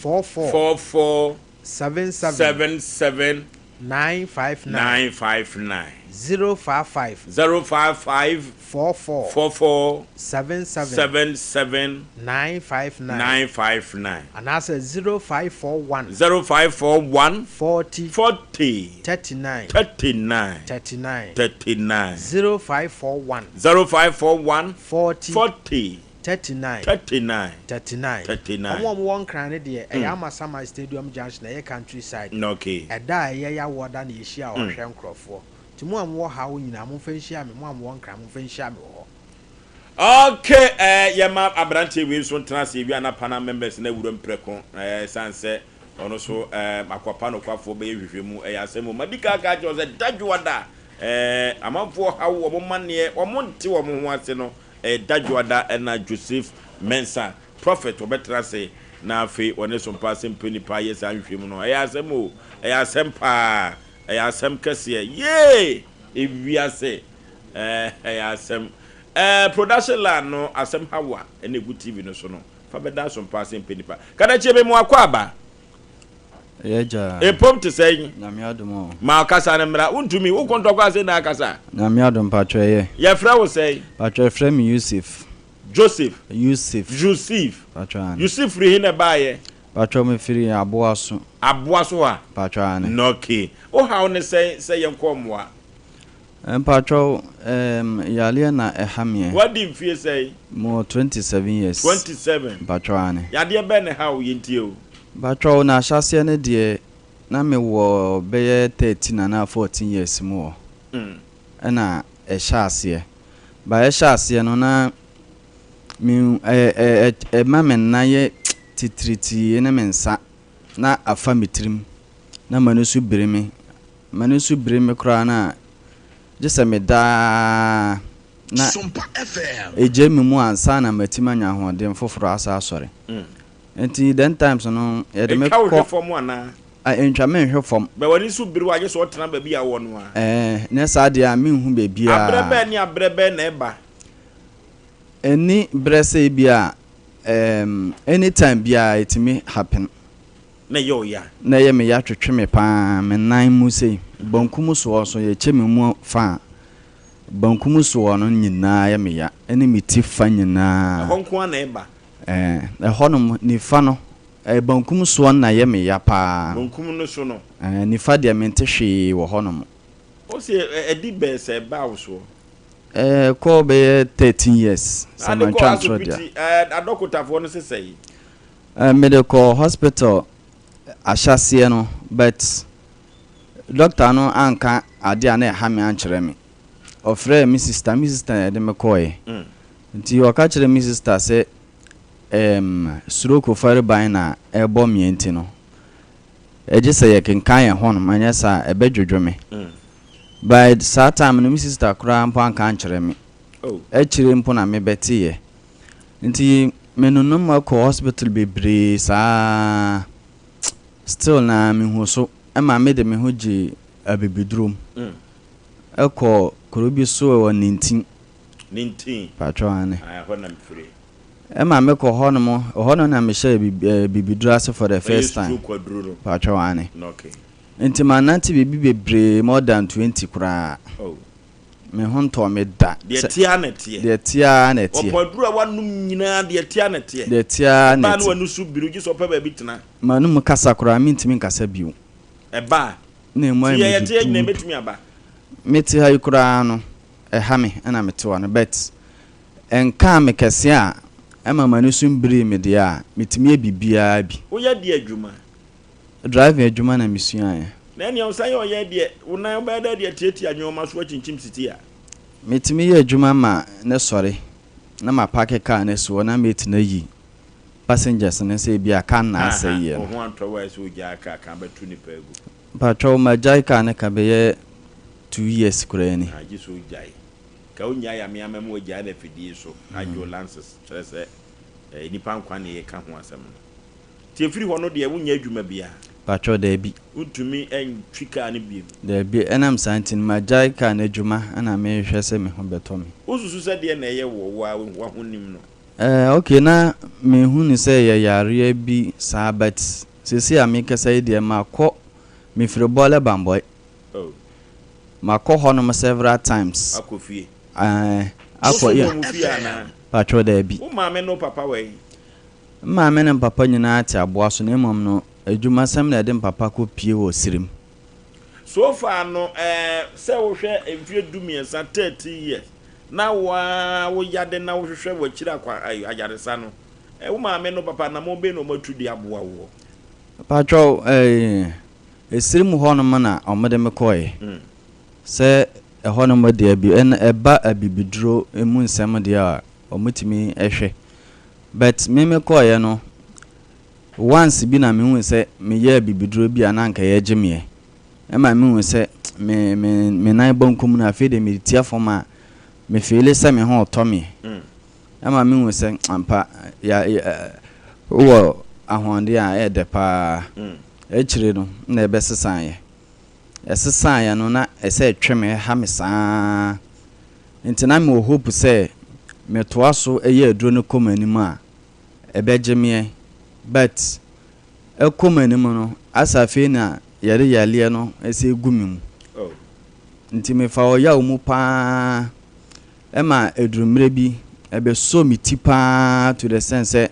44 77 959 055 44 77 959 and I say 0541 40 39 0541 40 39 one crane de Yamasama Stadium Junction e countryside okay eda ya woda na yehia o hwe nkrofo ti mo am wo ha wo nyina mo fanhia me mo am won kra mo fanhia me ho okay yema abrante we so trans wi anapana members na wuro mpreko sanse ono so akwapa no kwafo be hwehwemu Asem madika ka je o ze dadwada amamfo ha wo mo mane o mo nti wo mo ho ase no dadwada na Joseph Mensa prophet obetrase na afi one Sompa Asem Mpe Nipa yes anhwehemu no Asem pa Asem kese ye ewiase Asem production la no Asem hawa ene good TV no so no fa beda Sompa Asem Mpe Nipa kada chebe mu akwaba Yeja pom te say nyame adom ma kasa na mra untumi wo kontoko ase na kasa nyame adom patro ye fra wo say patro frame Yusuf patro Yusuf ri hina baye patro me firi aboaso a patro ane no okay o how ne say yenkomwa patro yale na ehamie what do you feel say mo 27 years 27 patro ane yade be ne how yenti o patro na asase ne de na me wo be 13 na 14 years mo na ehase ba ehase no na mi mamen na ye titriti ene mensa na afa mitrim na manusu birimi kra na jese me da na Sompa FM eje mi mu ansa na matima nya hoden foforo asa asore enti then times no ye de me ko form ana entwa me hwe form be woni su biri wa je so tena ba bia wo no ne sa de a me hu be bia abrebe na eba eni brese bia anytime bia it may happen na yo ya na ye me ya twetwe me pa me nan mu sei bankum so ye che me mu fa bankum so no nyina ye me ya eni me ti fa nyina honko na eba honom ni fa no bankum so na ye me ya pa bankum no so no ni fa de me ntehwe wo honom o se edi be se ba wo so ko be 13 years sama transfer dia adokotafo no sesei medical hospital ashase no but doctor no anka ade na ha me ankere me ofre me sister de me koye nti o ka kire me sister se stroke fire by na ebo mi enti no eje say ye kenkan ye ho no manya sa ebe dwodwo me by that time no mi sister kura mpo anka ankyere me echire mpo na me beti ye nti menunum ma hospital bebre sa still na me hu so ema me de me ho gi abibidrum eko korobi so wo 19 patro ane ho na mfiri ema me ko ho no mo ho no na me share bibidura so for the first time patro ane okay nti mananti bibi bebre more than 20 kura me ho nto me da de tia na tie opodura wanum nyina de tia na tie ba no wanu su biru gi so pa ba bi tena manum kasa kura mi ntimi nkasa biu eba na emu ayi ye tie na betumi aba meti ha kura no ha me na meti wa no bet enka me kese a ema manusu mbiri me de a metimi abibia bi wo ya de adwuma drive adwuma na misua ya na ene onsan ye oye de una ba da de tietia nyoma so chinchim city a metimi ye adwuma ma ne sore na ma park car na so na meti na yi passengers na say bia kan na say ye ho antowa so gya ka kan betu ni pagu patrol ma jai ka na ka be 2 years kura ni aji so jai ka unya ya me amam gya na fidie so ajo lances trese nipa nkwa na ye ka ho asem tie firi ho no de unya adwuma bia patrol da bi utumi entwika ne biem da bi enam santin ma jai ka na adwuma ana me hwɛ se me ho beto me ususu se de na ye wo wa honim no okay na me hu ni se ye yare bi sabat sisi a me kasa de ma kɔ me firi bole bamboy ma kɔ ho no several times akofie akɔ ya patrol da bi wo ma me no papa we ma me no papa nyina ati aboa so na mom no adwuma sam na de papa ko pie wo sirim so far no se wo hwɛ emfie dumiensa 30 years na wo yade na wo hwehwɛ wo kira kwa ayaresa no wo ma me no papa na mo be no matudi aboa wo patrol esirim ho no mana omede me koye se ho no mode abi en eba abibiduro emu nsem de a omutimi ehwe but me koye no once bi na me hu se me ye abibiduro bi ananka ye geme e ma me hu se me nan bonkum na fe de me tia foma me feel se me ho otomi e ma me hu se ampa ya wo ahonde a de pa echire no na ebe sesan ye esesan ye no na ese tweme ha me saa ntina me hope se me toa so eye aduro no komani mu a ebe geme but komani mu no asafe na yare yale no ese gumi mu nti me fa o ya mu pa ema edurumre bi ebe so mi tipa to the sense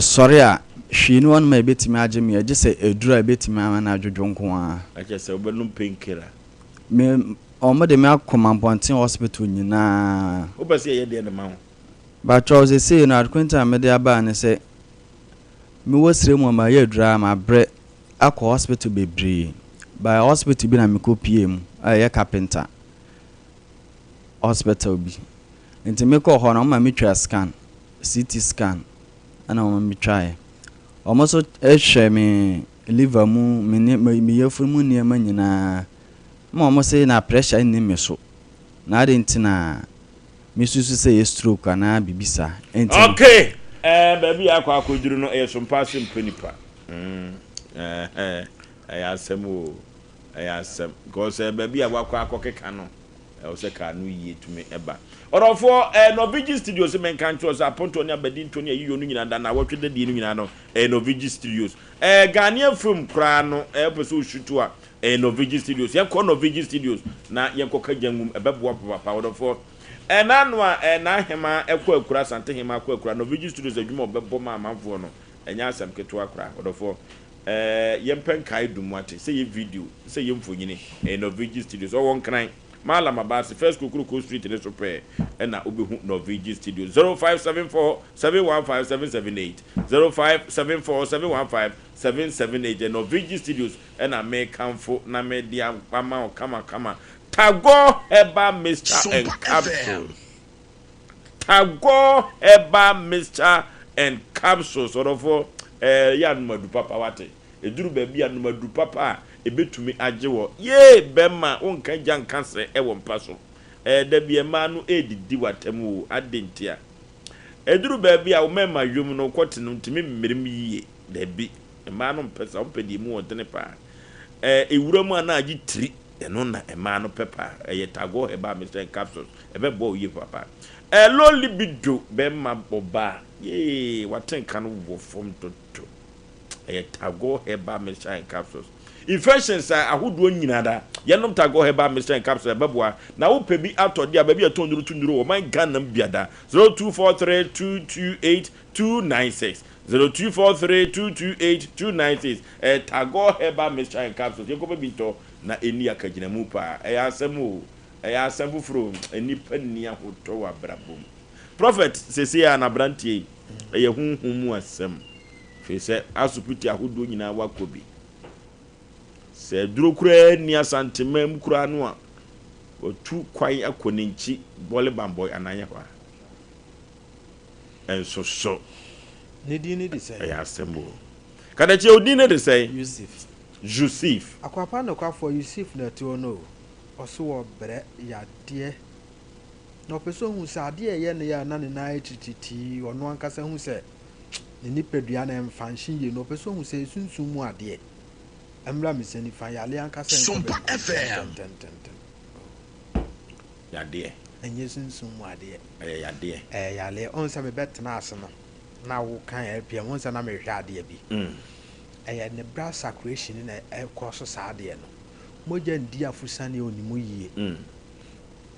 sorry a hwi no on ma betimi ageme age se edura betimi ana adwodwo nko a age se obelum penkira me omode me akoma ponten hospital nyina obase ye de ma ho ba Charles say na adkwenta me de aba ne se me wosire mu ma ye edura ma bre akọ hospital bebre by hospital bi na me ko PM ye carpenter hospital bi nti me ko ho na ma me twa scan CT scan ana o me try almost ehwe me liver mu me yefuru mu niam nyina ma o mo say na pressure ni me so na ade ntina me susu say stroke ana bibisa enti okay baby akoduru no Sompa Mpe Nipa asem o asem because baby akokeka no o se ka no yie tumi eba orofo Novigi Studios men kan cho sa ponto ni abadi ntoni ayi yonu nyina da na wotwe de ni nyina no Novigi Studios Ghanaian film kra no episode shutu a Novigi Studios ye ko Novigi Studios na ye ko kagyanum ebebo papa orofo nanu a na hema ekọ akura sante hema akọ akura Novigi Studios adwuma obebo ma amanfo no enya asem keto akura orofo yempen kai dumwate say ye video say ye mfonyini Novigi Studios o won kran Mala Mabasi first Kukuruku Street in the prayer and now Ubi Novigi Studio 0574 715 778 0574 715 778 and Novigi Studios and I may come for na media kama Tago Eba Mr. and Capsule tago herbal mixture and capsules sort of ya numadu papa wate eduru baby numadu papa ebetumi ajewo ye bema wonka janka se ewo mpaso da bi ema no edidi watemu adentia eduru baby a wo mema yom no kwoti no ntimi mmerim yiye da bi ema no mpesa ompedi mu wodene pa ewura mu ana agi tri eno na ema no pepa tago herbal mixture and capsules ebebo ye papa low libido bema boba ye watenka no wo fom toto tago herbal mixture and capsules infections ahodo nyina da yenom tago herbal mixture and capsules beboa na wo pebi atodi ababi atonduru tunduru wo man ganam biada 0243228296 0243228296 tago herbal mixture and capsules yekobe bito na eni akagina mu pa asemu asem fufuro eni pani ahoto wa brabom prophet sesia na brantie hunhumu asem fese asuputi ahodo nyina wakobi se duro kura ni asantemam kura no a otu kwai akoninchi bole bamboy ananya kwa enso so ne di ne de say asembo kada che odi ne de say Yusuf akwapa no kwa for Yusuf na ti ono oso wo bre yade no peso hu sa ade ye ne ya na ne na etititi ono ankasa hu se ne nipadua na mfanhye ye no peso hu se sunsun mu ade amra miseni fa yale ankasa Sompa FM yade enye sunsun mu ade yade yale on se me betena ase no na wo kan elpia won se na me hwa ade bi ne bra sacration na ekwoso sa ade no moja ndi afusane onimu yie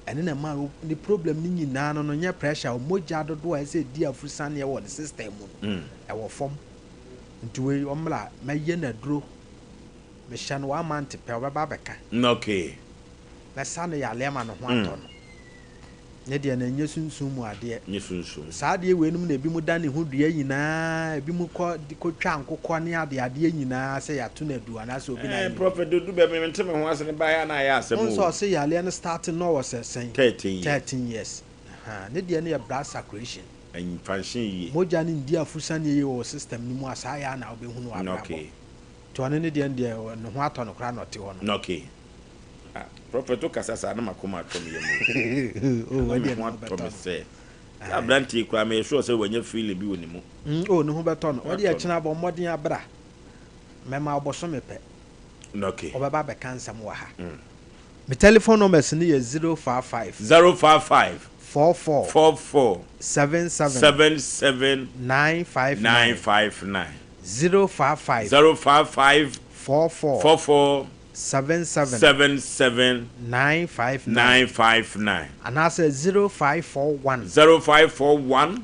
ene na ma ni problem ni nyina no nya pressure moja dodo a se di afusane e wo the system no e wo fom ntiwe omla maye na duro me shan wa mante pe obaba beka okay na sane ya lema no ho ato no ne de na nya sunsun mu ade nya sunsun sa ade we num na bi mu dane ho dua nyina bi mu ko twa nkokɔ ne ade nyina se ya to na dua na so bi na prophet do be me nteme ho ase ne ba ya na ya asem o so se ya le no starting no was 13 years ne de na ya bra sacration en function yi moja ni ndi afusane yi wo system ni mu asa ya na obe hunu wa okay to ne de no ho ato no kra no te ho no okay prophet okasasa na makoma to me o wadi na to me say abranti kwa me sure say wanya feel bi woni mu o ne ho beto no wadi a kina bo modin abra mema oboso mepe okay obaba be cancer mo ha my telephone number is 055 44 77 959 055 44 77 959 and I say 0541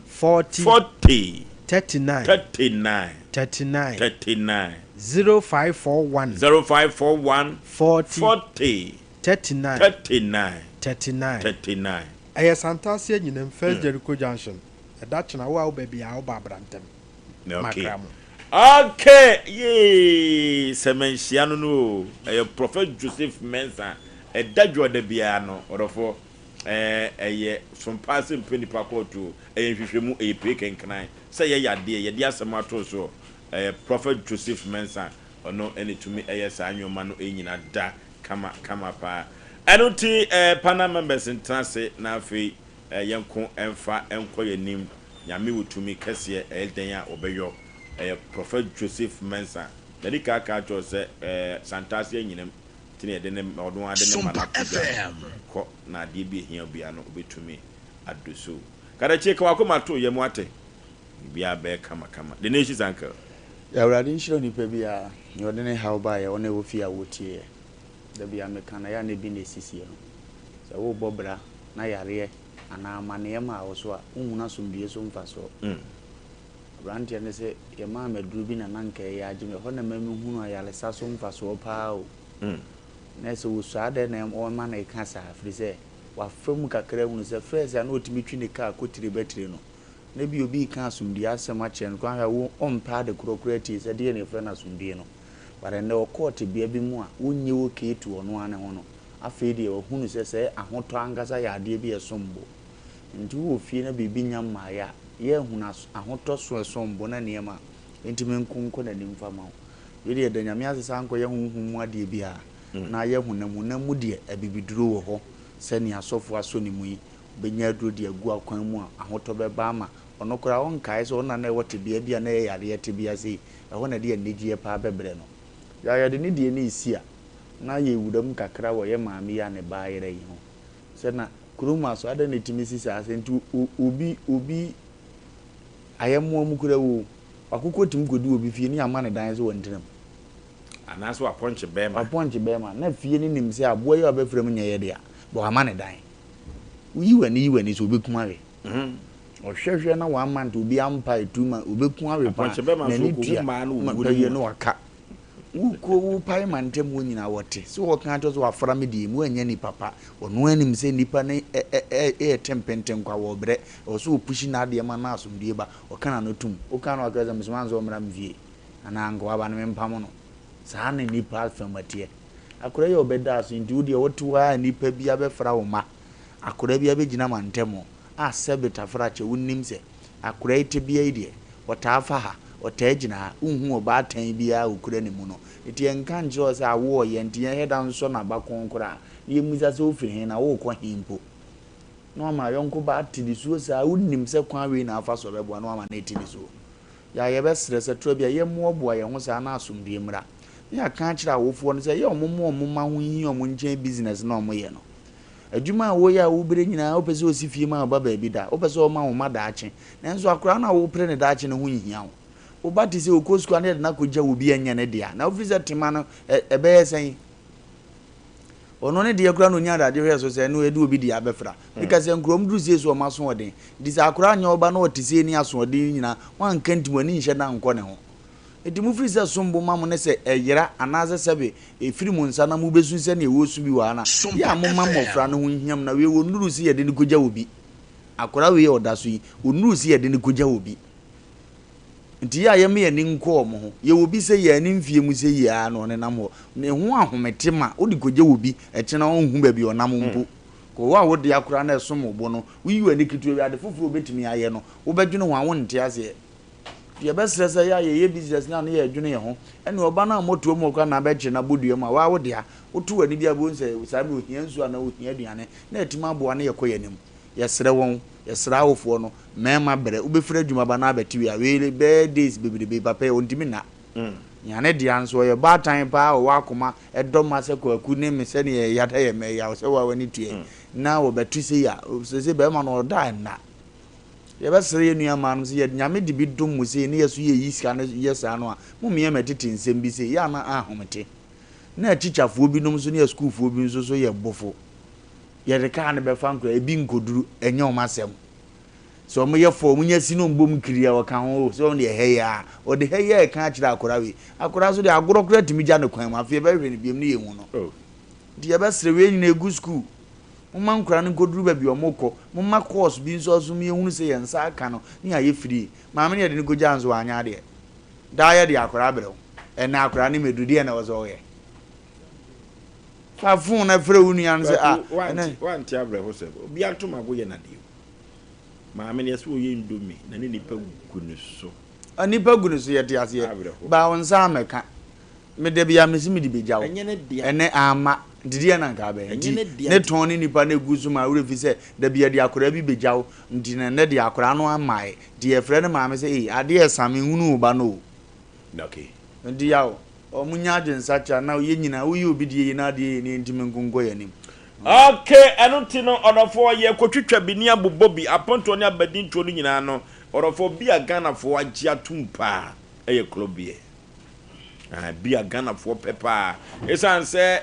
40 39 0541 40 39 aya santasia nyinam first Jericho Junction edachna wa baby a obabrantem okay ye semensiano no prophet Joseph Mensa edadwo da bia no orofo eye Sompa Asem Mpe Nipa kotu hwehwemu epe kenkan se ye yade asem ato so prophet Joseph Mensa ono enetumi sa anwoma no enyina da kama pa anoti panel members ntrase na afi yenko emfa enko yenim nyame wotumi kese elden a obeyo prophet Joseph Mensa dadi ka cho se santase nyinem tine de ne odon ade ne mana ko na de bi hia bia no obetumi aduso kada che ka wakoma to yemu ate bia be kama the nation's uncle ya uradi nshiro ni pe bia ni odene how ba ya one wo fi a wotie da bia mekana ya ne bi ne sisi no se wo bobra na yare ana amane ma wo so a unhuna so mbie so mfa so brand ya ne se ye ma maduru bi na nanka ya agime ho na mamu hunu ayale sa so mfa so pa o na se wo so ade na o ma na ka sa afri se wa from kakra hunu se first ya na otimi twine ka kotire batire no na bi obi ka asumdi asem a chen kwa wo ompa de krokreti se de ne fra na asumdi no bare ne o court bia bi mu a wonye wo keetu ono ane ho no afi de o hunu se ahoto angasa ya ade bi esombo nti wo fie na bibi nyama ya ye huna ahoto so mbona niema enti menkonko na nimfa ma ye de nyame asesa anko ye honhum ade bia na ye hunamu de abibiduro wo ho se ne asofo aso ni mu yi benya duro de agu akwan mu a ahoto beba ama ono kora on kai so na na wote bia na ye yare te bia sei ho na de anigye pa bebre no ya de ni de ni isia na ye wudam kakra wo ye maame ya ne baayere yi ho se na kuruma so ada ne timisi sa asentu obi ayemo mu kura wo akoko tim godu obi fie ni ama ne dan so wontenam anaso aponche bema na fie ni nim se aboa yi obefrem nyeye de a bo ama ne dan yiwani so obekuma we ohwehwe na wa amant obi ampa etuma obekuma we pa na ni tua ma ye no waka wo pai mantem wo nyina wote so wo kan to so afra me di mu anya ni papa ono anim se nipa ne tempentem kwa wo bre o so pushi na de ma na asomdie ba o kana no tum o kana o kaza misman zo mra mvie ana ngo aba no mempam no saa ne nipa afamatie akora ye obeda so ndi wo de wotu ha nipa bia be fra wo ma akora bia be gina mantemo a sebita fra che wonnim se akora ite bia ide wota afa ha otagina unhu obatan bia okura ne mu no eti enka nje se awo ye ntie heda nso na bakonkora ye muza se ofiri na wo kɔ himpo no ma yonko ba tidi suo sa unnim se kwa we na afa so bebo no ma na tidi suo ya ye be stress tro bia ye mo oboa ye ho sa na asomdie mra ya kan kira awofo no se ye omoma ho yi omonche business na omo ye no adwuma wo ya wo bere nyina wo pese osifie ma ba ba bi da wo pese o ma wo ma daache nanso akora na wo pre ne daache ne ho hia wo obati se okosku ane na koja obi anya ne dia na ofisa tema no ebe yesen ono ne dia kura no nya da de hwe so se no edu obi dia befra because nkrom duru se so maso odin di sa akura anya oba na otise ni aso odin nyina wan kanti ani nhye na nkɔ ne ho etimu frisa sombo mamu ne se eyira anaze sebe efiri mu nsa na mu besu se ne wo su bi wa na ya mo mammo fra no ho hiam na we wo nuru se ye de ne koja obi akura we oda so yi onuru se ye de ne koja obi nti ya ye me ye ninko mo ho ye obi se ye ani mfie mu se ye a no ne nam ho ne ho ahomete ma odi koje obi e kye na onhu ba bi onam mpo ko wa wo de akura na eso mo bo no wi ani kitu wi ade foforo betimi aye no wo bedwene ho awon nte ase ye be stress ya ye business na no ye adwene ye ho ene oba na moto mu kwa na be kye na bodua ma wa wo de a otu ani bia bo nse sa me ohia nsu ana ohia aduane na etima bo na ye koye nim ye sere won yesra awofo no mema bere ubefira dwuma ba na abetiwi awele birthdays bebebe papa ontimi na nyane dia nso ye batan pa o wakoma edoma se kwaku ne me se ne yata ye me ya se wa wani tue na wo betu se ya se be ma no da na ye be sere ye nua ma no se ye nyame de bi dum mu se ne yeso ye yisika ne yesa no a mu me me tete nsem bi se ya na ahomete na chichafo bi num so ne school fo bi nso so ye bofo ye de ka ne be fa nkura ebi nkoduru enye o masem so mo ye fo mo nya sino mbom kiriya wo kan ho so ne heya o de heya e kan akira akora so de agorokora timi gya ne kwan ma fe be hwe ne biem ne ye hu no di ye be sere we nyina egu school mo man kura ne nkoduru ba bi o mokọ mo ma course bi nso so me hu se ye nsa aka no ne ya ye free ma me ne de ne gogya nso anya de da ye de akora bere e na akora ne medudi e na wo so ye fa fun na frɛ wo nuan se wanti abrɛ ho sɛ obi antom agoye na de maame ne so ye ndomi na ne nipa gunu so anipa gunu so ye te ase ba won sa meka me de bia me si me di bejawo ene ama didi na nka ba ne ton ni nipa na gu so ma wure fi se da bia di akora bi bejawo ndi ne di akora no amae di e frɛ ne maame se ade esame hunu ba no okay ndi yawo omunya agensa cha na ye nyina wo ye obi die na de ni ntime ngongo ya nim okay enunti no odofo ye kwotwetwa bi ni abobbo bi aponto ni abadin to no nyina no odofo bi agana fo agye atumpa eye club ye bi agana fo pepa esan se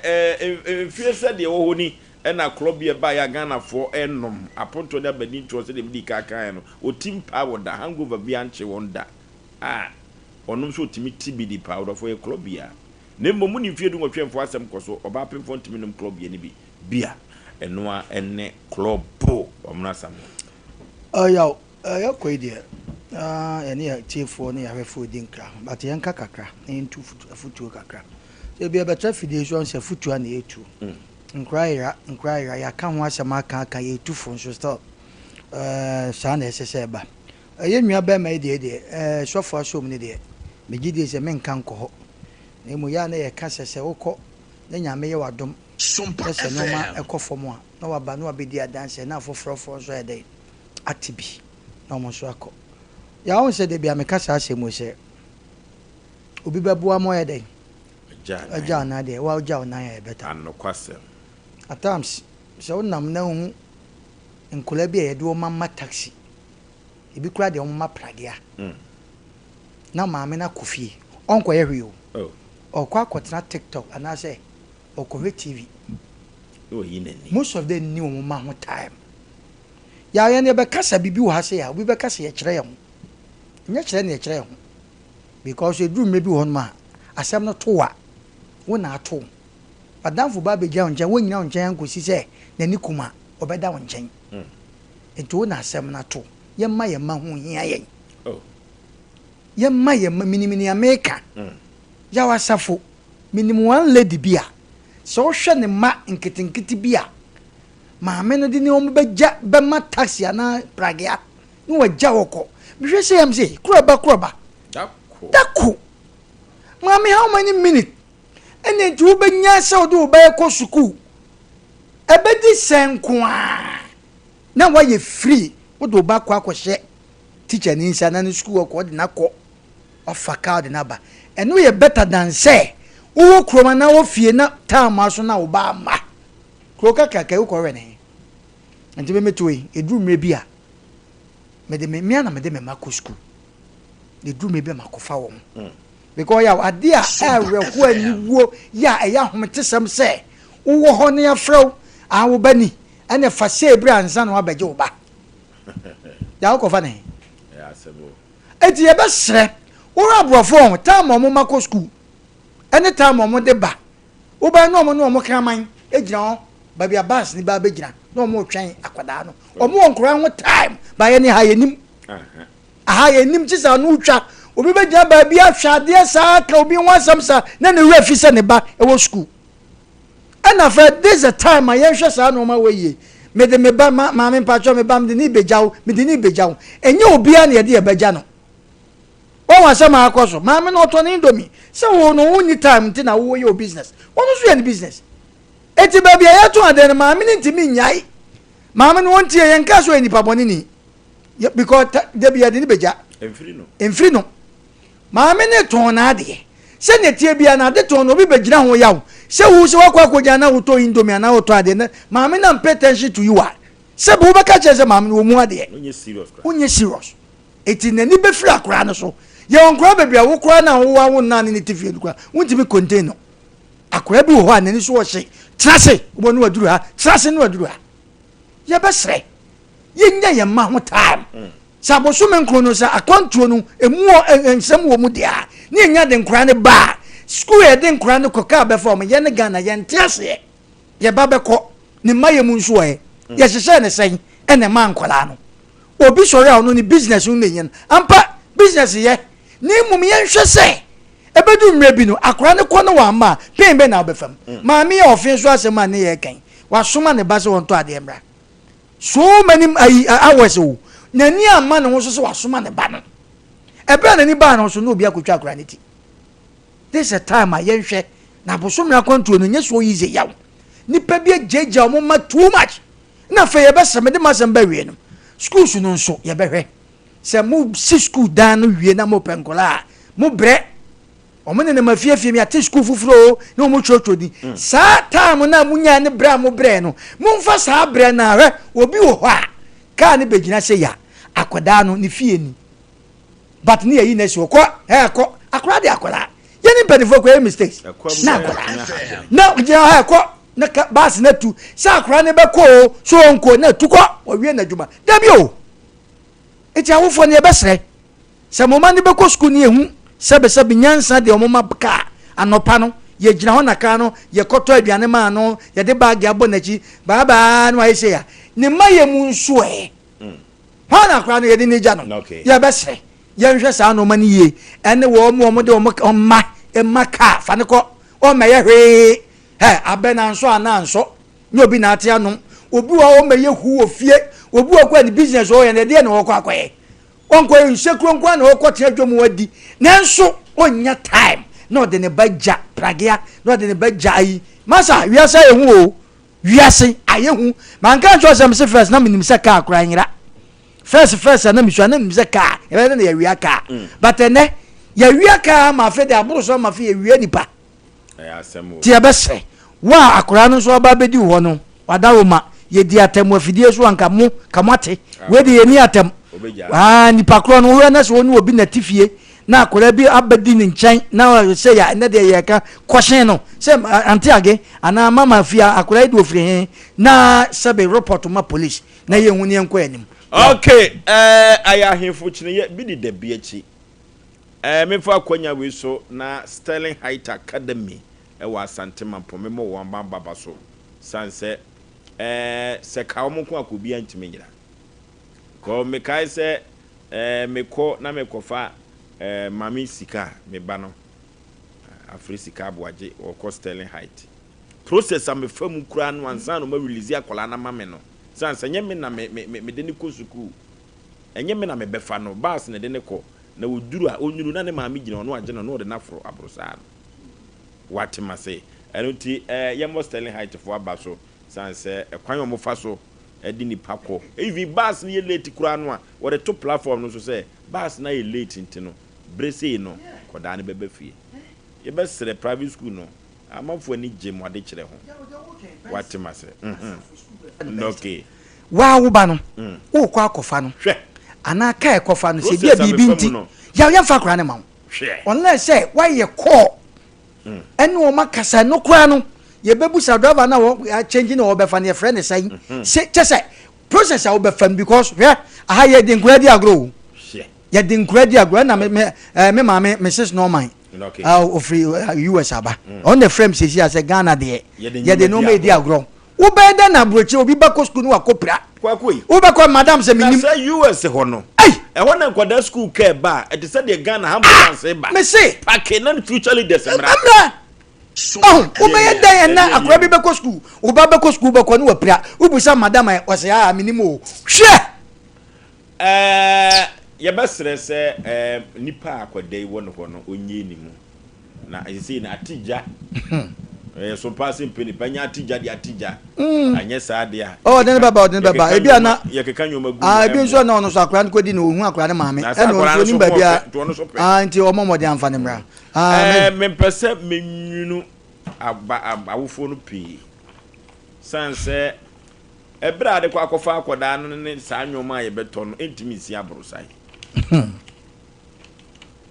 fie se de wo honi na club ye ba ya gana fo enom aponto ni abadin to se de bi kaka no otimpa wo da hangover bi anche wonda onum so timi tibidi powder for a club ya nemmo mu ni fie du nwotwemfo asem koso oba pemfo ntimi num club ya ni bi bia enoa enne club po omna sam yaw koide ene ya chefo ne ya refo dinka but yanka kakra into futu kakra so bia betra fidation se futu na etu nkraira ya ka ho asema aka ye tu fo so stop saa na ɛsɛ ba ɛyɛ nua bɛ ma de sɔfo asom ne de me gidi se men kan ko ho na mu ya na ye ka sese wokɔ na nyame ye wadom Sompa sɛ no ma FM. ɛkɔ a na waba na wabedi adanse na afofrofo so ɛdɛ atibi na mo so akɔ ya won sɛ de bia me ka saa sɛ mu sɛ obi bɛboa mo ɛdɛ agya na de wa agya na ya beta anokwasem at times sɛ wonam na hu nkola bi a yɛde wo mama taxi ebi kura de wo mama pragea na maame na kofie onko ye hwe o okwa akotena TikTok anase okore TV most of them knew mama ho time ya ye ne be kasa bibi wo ha se ya obi be kasa ye kire ye ho nya kire ne ye kire ye ho because you do maybe one ma asem no to wa wo na ato adamfo ba be gya onje wo nyina onje ankosi se na ni kuma obeda wo nchen eto na asem na to ye ma ho hia ye ye ma minimini America ya wasafo minimum one lady bia so hwe ne ma nketinketi bia maame no de ne om begya be ma taxi na pragea no wagya woko mehwe se yam se kroba dako maame how many minutes ene ju benya se wo do ba ko suku ebedi senkoa na wa ye free wo do ba kwa kwhye teacher ni nsa na ne school ko de na ko ofaka de na ba eno ye better than say wo kroma na wo fie na time aso na wo ba ma kroka kaka wo ko we ne nti me metoi edru mre bia me de me na me de me ma ko school edru me be ma ko fa wo because ya ade a ewe ko aniwo ya eya hometesem say wo ho ne afrew a wo bani ene fa se bra ansa na wa beje wo ba ya ko fa ne ya sebo eti ye be sre wo abrofo on time mo mako school anytime mo de ba wo ba no mo kraman ejina ho ba bia bus ni ba bejina no mo twen akwada no omo onkora ho time ba ye ni ha yenim aha yenim tisa no twa obi bejina ba bia hwade sa ka obi wansam sa na ne refi se ne ba e wo school ana fa this a time I yenhwe sa no ma weye me de me ba ma me pacho me ba me de ni bejawo enye obi a na ye de beja no wọ́n wá sẹ́ máa kọ́ so maame náà ọ̀tọ̀ ní indomie sẹ́ wọ́n no wọ́n ní time ti na wọ́n yẹ o business wọ́n tún yẹ ní business eti baabi ẹ̀yẹ́ tún adé ni maame ní ntìmí nyáyé maame ní wọ́n ti yẹ nká so yẹ nípa bọ̀ nínú because debi yẹ de ní bẹ̀já nfiri no maame ní tọ́n náà adìyẹ sẹ́ ní etí ebi àná adé tọ́n náà obi bẹ̀ gyina ho yà wò sẹ́ wọ́n sẹ́ wọ́n kọ́ akọ́jà náà wọ́n tọ́ indomie àná wọ́n tọ́ adìyẹ náà maame náà pay attention to you a sẹ́ bọ̀ wọ́n bẹ́ ká kyerẹ́ sẹ́ maame ní wọ́n mu adìyẹ wọ́n yẹ serious eti n'ani bẹ́ firi akora no so ye onkora bebia wo kora na wo na ne tifie dukwa wuntimi contain no akora bi wo ho anani so wo hye trase wo no aduru ha trase no aduru ha ye besre ye nya ye ma ho time saboso menkro no sa akwantuo no emu ensem wo mu dia ne nya de nkora ne ba school ye de nkora ne koka be form ye ne Ghana ye ntiase ye ba be ko ne maye mu nso ye ye hyehye ne sen ene ma nkola no obi sori a no ni business no yen ampa business ye ni mum yen hwe se ebedu mre bi no akora ne ko no wa ma pen be na obefam maami ya ofin so asema ne ye kan wa soma ne ba se won to ade mra so many hours o nani ama ne ho so wa soma ne ba no ebe na ni ba no so no obi akotwa akora ne ti this a time a yen hwe na bosom na kwantuo no nye so easy yaw nipa bi ajeja mo ma too much na fe ye be se me de masem ba wie no schools no so ye be hwe se mu si school dan no wie na mo penkola mo bre o mo ne ma fiafia mi ate school fufuro na mo chotodi sa time na munya ne bra mo bre no mo mfa sa bre na hwe obi wo ho a ka ne begina se ya akoda no ne fie ni but ne yi na se ko ko akoda de akoda ye ni benefo ko mistakes na akoda na ya ko na bas na tu sa akoda ne be ko so onko na tu ko o wie na djuma da bi o eti awofo ne besre se moma ne beko school ne ehu sebe nyansa de omoma ka anopa no ye gina ho naka no ye koto aduane ma no ye de bag abo nachi baba no ayi se ya ne maye mu nso ha na kwa no ye de ne gya no ye besre ye nhwe sa no ma ne ye ene wo mo de omma emaka fa ne ko o ma ye hwe he abena nso ana nso ne obi na ate anu obi wa o meye hu ofie obi wa kwa ni business o ye na de na wo kwa kwaye onko nsekro nkwa na wo kwotena dwom wadi nanso onya time no de ne bagya pragia no de ne bagya yi masa wiase ye hu o wiase aye hu man kan cho sem se first na minim se ka akra nyira first na misua na minim se ka e be na ya wi aka but ene ya wi aka ma fe de aburo so ma fe ya wi nipa asem ti ebese wa akra no so ba bedi wo no wadaroma ye di atem afidie so anka mu kamate we de ye ni atem nipa kro no we na so no obi na tifie na akora bi abedi ni nchen na se ya na de ye ka kwashen no se anti age ana mama fia akora de ofiri he na sebe report ma police na ye hu ni enko anim. Okay, aya hemfo chine ye bi di da bi achi me fa akwanya we so na Sterling Height Academy wa Asante Mampo me mo wan baba so sanse se ka mo ko akobi antime nyira ko me kai se me ko na me ko fa mami sika me ba no Africa Aboagye o ko Sterling Height process am fam kura no ansa no ma release akola na mame no sanse nye me na me de ni ko suku enye me na me befa no bas na de ne ko na woduru a onyuru na ne maami gina no agye no de nafro abrosa what ma say enoti yemo Sterling Height fo abaso sanse ekwan yo mo fa so edi ni pako even bus na ye late kura no a wo de to platform no so say bus na ye late ntino brese no koda ne bebe fie ye be sere private school no amafo ani gem wade kire ho what ma say okay wa wo ba no wo kwa akofa no hwe ana ka ekofa no se bia bibi nti ya fa kura ne ma unless say why ye call ene o makasa no kura no ye bebusa driver na wo change na wo be fa ne friend say say process wo be fam because aha ye de nkuradi agro ye de nkuradi agro na me mama Mrs. Norman ofri US aba on the frame say she Ghana de ye de no me di agro wo be da na broche obi ba ko school no akopra kwakoi wo be ko madam se minim na say US ho no e ho na kwada school care ba e te say de Ghana ambulance ba me say pake na future leaders mra wo be da na akora bi be ko school wo ba be ko school be ko no wapra wo bu sa madam o say minim o hwe ye besere se nipa akwada yi wono ho no onye ni mu na e say na atija Sompa Asem Mpe Nipa nya atija di atija anye saa dia den baba ebi ana ye keka nyoma gu ebi nso na ono so akra nko di na ohu akra ne maame e no ni ba bia nti omomode amfane mra me pese menwunu awofo no pi sanse ebra de kwa akofa akoda no ne saa nyoma ye beto no entimi si abrosai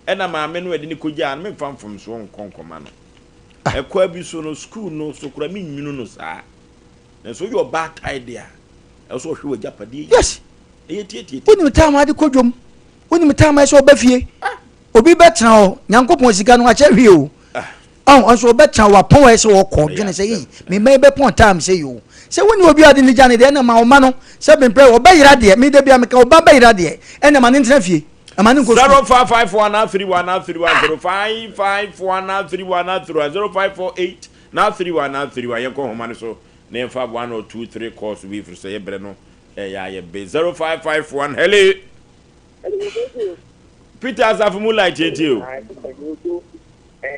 ena maame no edi ni koja no me famfom so nkonkoma no ekwa bi so no school no so kura mi nwunu no saa na so your bad idea so hwe wajapade yes tie oni mtama ade kodwom oni mtama so obafie obi betran o nyankopon sika no ache hwe o so betran wa pon we se wo ko dwene se yi me mai be pon time se yo se woni obi ade ni jane de na ma o ma no se be pray obayira de me de bia me ka obayira de ena ma ne ntena fie 055131310554 0548 yenko homane so na mfa 1 or 2 3 calls we for say bre no ya ye be 0551 hello Peter Asafumu light eti o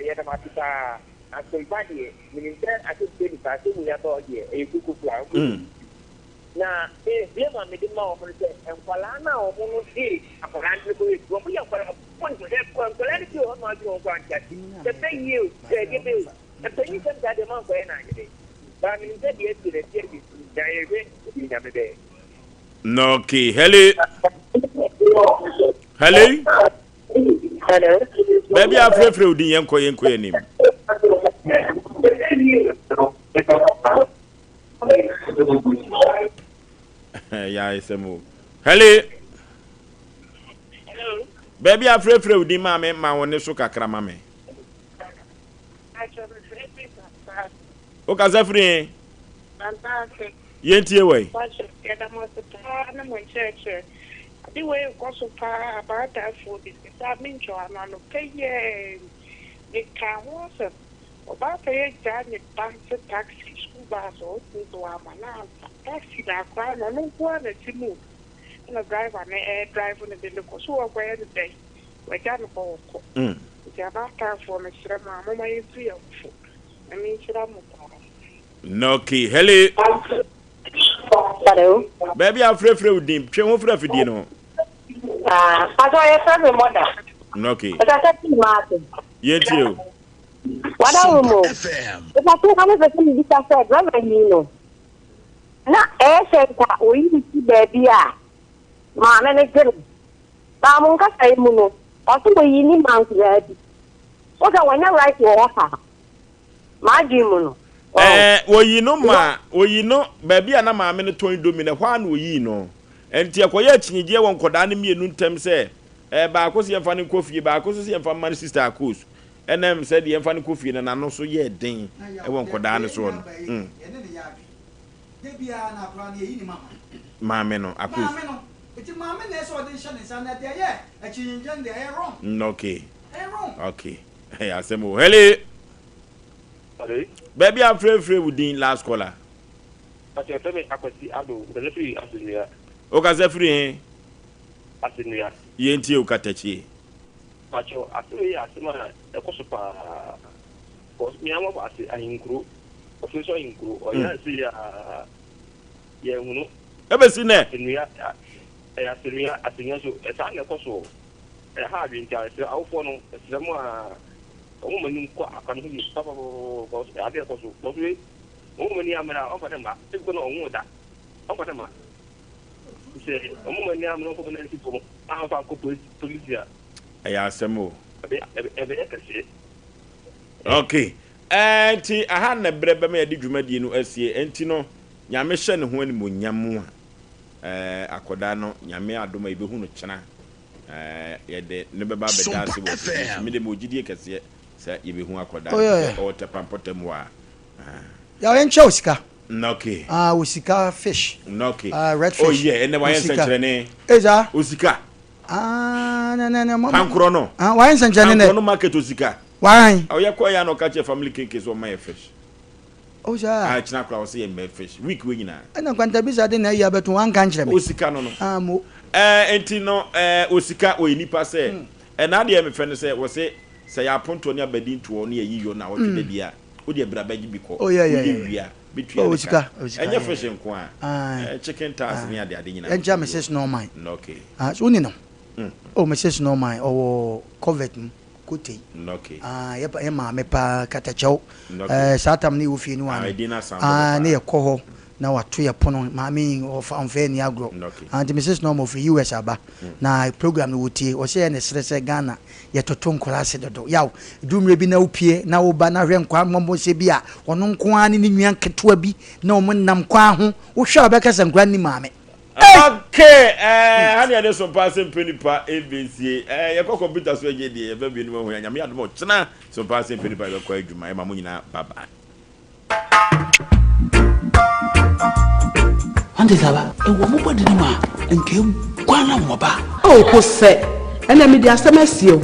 ya da matita asempade mininte asempade pa se mu ya to ye kukuku a na bia ma me di ma o mo se enkwala na o mo no di akwala ndi ko e mo ya kwala mo ni se kwala ndi o ma di o kwa ati se pe yi se ge be e pe ni se da de ma ko e na ye ba mi nte di e ti de ti di da ye be di na me be no okay hello baby afrefre odi yenko enim ya isemo hello baby afrefre odi mame ma woni so kakra mame o ka zafri yentie we the way gossip about that food is that mean to an pay the car was Oba pay Johnny taxi school bus or to Amana. Taxi that crime and no one to move. And a driver and air drive on the local so where the day. We got a ball. It's about time for Mr. Mamma is 3 or 4. I mean, no key. Hello. Hello. Baby, I'm free with him. She won't free for dinner. I got a mother. No key. But I said to Martin. Yes, you. What are we more? But I think I was a thing I said, Reverend, you know. Not air said that we see baby. Mamma and a girl. Mamunga say, Muno. Also, we need Mount Ready. What I want to write your offer. My Jimuno. Well, you know, baby, and I'm a minute to do me the one we know. And tia quiet, you dear one could anime noon time say, Barcos and Fanny Coffee, Barcos and from my sister Acus. And them said the Fanny Coffee, and I know so yet, ding. I won't go down this one. Mamma, Acus. It's mamma, that's what they shall send that there. A change and they are wrong. Okay. Okay. Hey, Asem Mpe. Hello. Baby, I'm free within last caller. But you're telling me I could see Ado, the free Asinia. Okay, free. Asinia. Yenti Okatechi. But you're actually Asima, a Kosopa. Because me, I'm in group, official in group, or you see, no. Ever seen that? Asinia, so a time of Kosovo. A hard in charge, I'll follow some woman can use some of the other Kosovo. Woman, I'm over them, it's going on that. Over them. Say, a woman, I'm not going to people. I have a couple police here. I asked some more. Okay. And I had a brebe me did you medi no asie entino nyame hye ne ho ani monyamu akodano nyame adoma ibe hu no kyena yede ne beba bedase wo me de mogidie kese se ibe hu akodano o tepampotem wa ya wenche osika okay osika fish okay red fish oh yeah and why senchire ne eza osika no pankro no why senchire ne pankro no market osika why oh ya kwa ya no catch family cake so my fish oh ja china kwa o say my fish week we nyina na kwanta bisa de na ya beto wan kan kire me osika no mo entino osika o nipa say na de me fe ne say wo say ya ponto ne abadi nto ne yiyo na wo twede dia o de brabaji biko oh yeah between osika enye fish nko chicken tas ne ade nyina enja message no mine okay so ni no message no mine o covet kote okay ye ma me pa katacho satam ni wo fie ni wa ne ye koho na wato ye pono ma mi of amfe ni agro and message no mo fi US aba na program no wotie o se ne srese Ghana ye toto nkola se dodo yaw dumre bi na upie na wo ba na hwe nkwa mombo se bi a wono nko ani ni nwan ketewa bi na o nam kwa ho wo hwe obekasa nkwa ni maame okay hani ade Sompa Asem Mpe Nipa ABC ye ko computer so je die be bi ni ho nyame adom chena Sompa Asem Mpe Nipa be ko adwuma e ma mo nyina baba ande saba e wo mo bodi ni ma nke kwana mo ba ko se ena mi di asem asio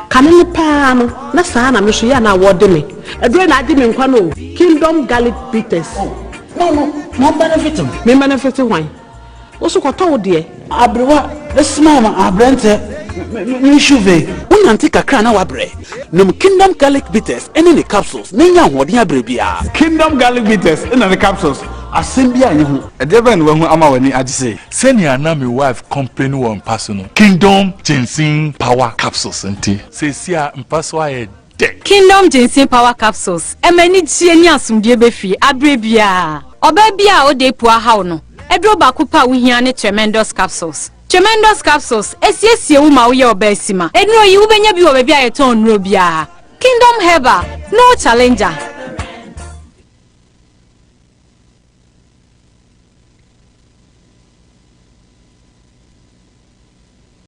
kan ni pa no na sa na me so ya na wo de me edure na adi me nkwa no Kingdom Garlic Bitters no benefit me benefit why oso ko to de abrewa esma abrante mi chuve unanti kakra na wabre no Kingdom Garlic Bitters ene ne capsules nenya hoden abrebia Kingdom Garlic Bitters ene ne capsules asembia ye hu edeben we hu ama wani agise senior na my wife company one personal Kingdom Ginseng Power Capsules enti sesia mpaso aye Kingdom Ginseng Power Capsules emani tie ni asumdie befi abrebia obabia o de pu aha no edro ba kupa wuhia ne tremendous capsules esiesie wu ma wo ye obasima enro yi wo benya bi wo ba bia ye ton nro bia Kingdom Herbal no challenger